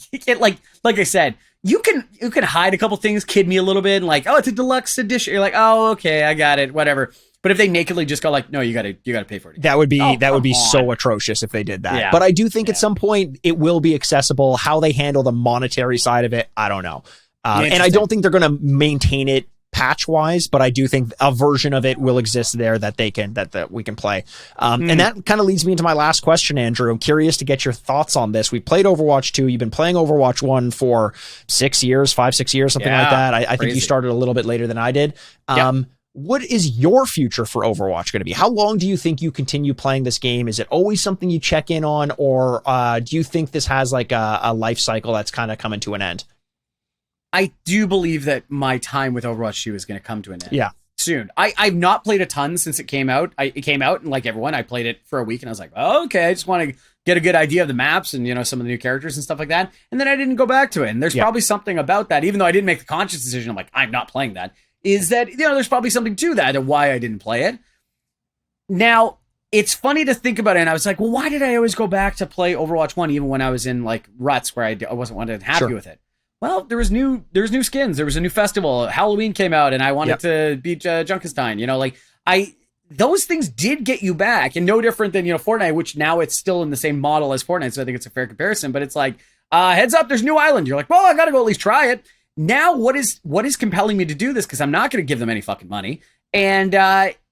like I said, you can hide a couple things, kid me a little bit, and like, oh, it's a deluxe edition. You're like, oh, okay, I got it, whatever. But if they nakedly just go like, no, you gotta pay for it. That would be so atrocious if they did that. Yeah. But I do think at some point it will be accessible. How they handle the monetary side of it, I don't know. And I don't think they're going to maintain it patch wise, but I do think a version of it will exist there that we can play. And that kind of leads me into my last question, Andrew. I'm curious to get your thoughts on this. We played Overwatch 2. You've been playing Overwatch 1 for 6 years, 5-6 years, something like that. I think you started a little bit later than I did. What is your future for Overwatch going to be? How long do you think you continue playing this game? Is it always something you check in on, or do you think this has like a life cycle that's kind of coming to an end? I do believe that my time with Overwatch 2 is going to come to an end. Yeah. Soon. I've not played a ton since it came out. It came out, and like everyone, I played it for a week, and I was like, oh, okay, I just want to get a good idea of the maps and, you know, some of the new characters and stuff like that. And then I didn't go back to it. And there's probably something about that, even though I didn't make the conscious decision, I'm like, I'm not playing that, is that, you know, there's probably something to that and why I didn't play it. Now, it's funny to think about it, and I was like, well, why did I always go back to play Overwatch 1 even when I was in like ruts where I wasn't happy with it? Well, there was new skins. There was a new festival. Halloween came out, and I wanted to beat Junkenstein. You know, like those things did get you back, and no different than, Fortnite, which now it's still in the same model as Fortnite, so I think it's a fair comparison, but it's like, heads up, there's a new island. You're like, well, I gotta go at least try it. Now, what is compelling me to do this? Because I'm not going to give them any fucking money. And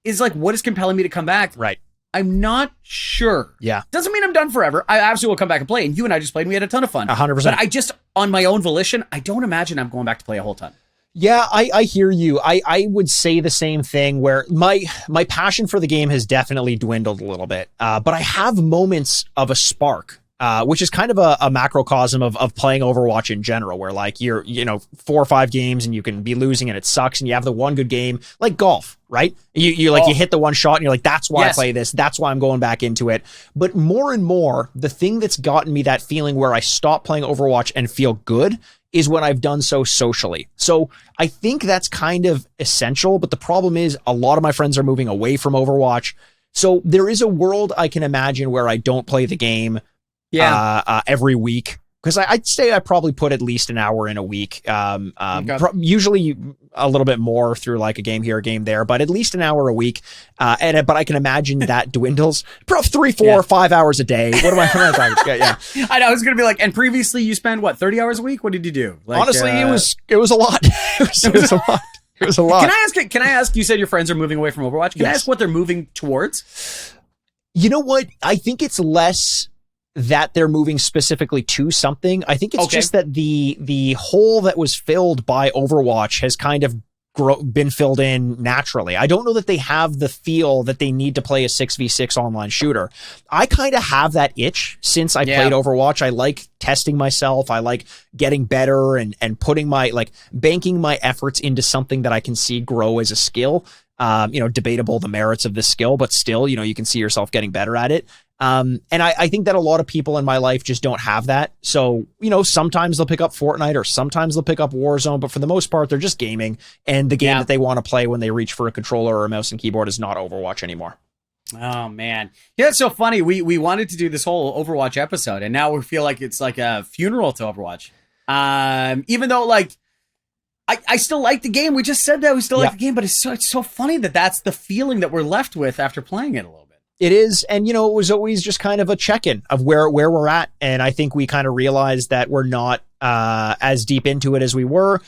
is like, what is compelling me to come back? Right. I'm not sure. Yeah. Doesn't mean I'm done forever. I absolutely will come back and play. And you and I just played and we had a ton of fun. 100%. But I just, on my own volition, I don't imagine I'm going back to play a whole ton. Yeah, I hear you. I would say the same thing where my passion for the game has definitely dwindled a little bit. But I have moments of a spark. Which is kind of a macrocosm of playing Overwatch in general, where like you're, 4 or 5 games and you can be losing and it sucks, and you have the one good game, like golf, right? You hit the one shot and you're like, that's why I play this. That's why I'm going back into it. But more and more, the thing that's gotten me that feeling where I stop playing Overwatch and feel good is when I've done so socially. So I think that's kind of essential. But the problem is a lot of my friends are moving away from Overwatch. So there is a world I can imagine where I don't play the game every week, because I'd say I probably put at least an hour in a week. Usually a little bit more through like a game here, a game there, but at least an hour a week. But I can imagine that dwindles. Probably 3, 4, 5 hours a day. What am I talking? Yeah. I know. I was going to be like, and previously you spend 30 hours a week? What did you do? Like, honestly, it was a lot. It was a lot. It was a lot. Can I ask, you said your friends are moving away from Overwatch. Can I ask what they're moving towards? You know what? I think it's less that they're moving specifically to something. I think it's just that the hole that was filled by Overwatch has kind of been filled in naturally. I don't know that they have the feel that they need to play a 6v6 online shooter. I kind of have that itch since I played Overwatch. I like testing myself. I like getting better and putting banking my efforts into something that I can see grow as a skill. Debatable the merits of this skill, but still, you can see yourself getting better at it. And I think that a lot of people in my life just don't have that. So, sometimes they'll pick up Fortnite or sometimes they'll pick up Warzone, but for the most part, they're just gaming. And the game that they want to play when they reach for a controller or a mouse and keyboard is not Overwatch anymore. Oh, man. Yeah, it's so funny. We wanted to do this whole Overwatch episode, and now we feel like it's like a funeral to Overwatch. Even though, I still like the game. We just said that we still like the game, but it's so funny that that's the feeling that we're left with after playing it a little bit. It is. And, it was always just kind of a check-in of where we're at. And I think we kind of realized that we're not as deep into it as we were.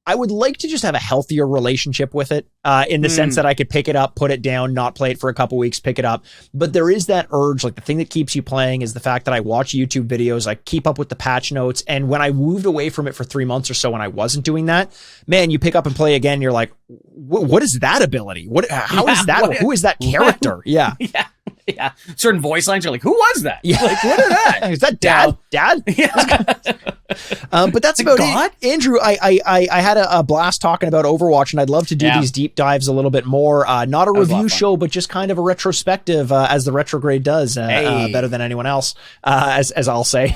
I would like to just have a healthier relationship with it in the sense that I could pick it up, put it down, not play it for a couple weeks, pick it up. But there is that urge, like the thing that keeps you playing is the fact that I watch YouTube videos, I keep up with the patch notes. And when I moved away from it for 3 months or so, when I wasn't doing that, man, you pick up and play again. And you're like, what is that ability? How is that? Who is that character? Yeah. Yeah. Certain voice lines are like, who was that? Yeah. Like, what is that? Is that Dad? Dad? Yeah. But that's about it. Andrew, I had a blast talking about Overwatch, and I'd love to do these deep dives a little bit more. Not a review show, but just kind of a retrospective, as the Retrograde does, better than anyone else, as I'll say.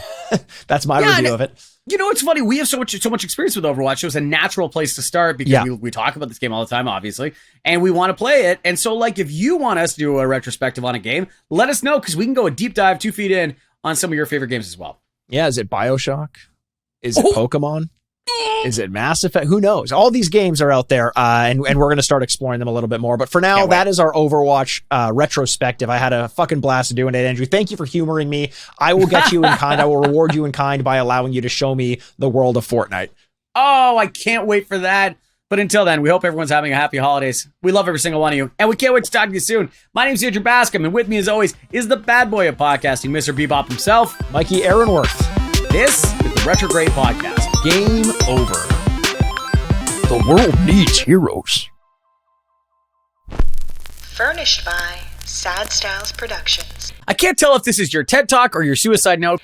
That's my review of it. It's funny. We have so much experience with Overwatch. So it's a natural place to start because we talk about this game all the time, obviously, and we want to play it. And so, if you want us to do a retrospective on a game, let us know, because we can go a deep dive 2 feet in on some of your favorite games as well. Yeah. Is it BioShock? Is it Pokemon? Is it Mass Effect? Who knows? All these games are out there, and we're going to start exploring them a little bit more. But for now, that is our Overwatch retrospective. I had a fucking blast doing it, Andrew. Thank you for humoring me. I will get you in kind. I will reward you in kind by allowing you to show me the world of Fortnite. Oh, I can't wait for that. But until then, we hope everyone's having a happy holidays. We love every single one of you, and we can't wait to talk to you soon. My name's Andrew Bascom, and with me, as always, is the bad boy of podcasting, Mr. Bebop himself, Mikey Aaronworth. This is the Retrograde Podcast. Game over. The world needs heroes. Furnished by Sad Styles Productions. I can't tell if this is your TED Talk or your suicide note.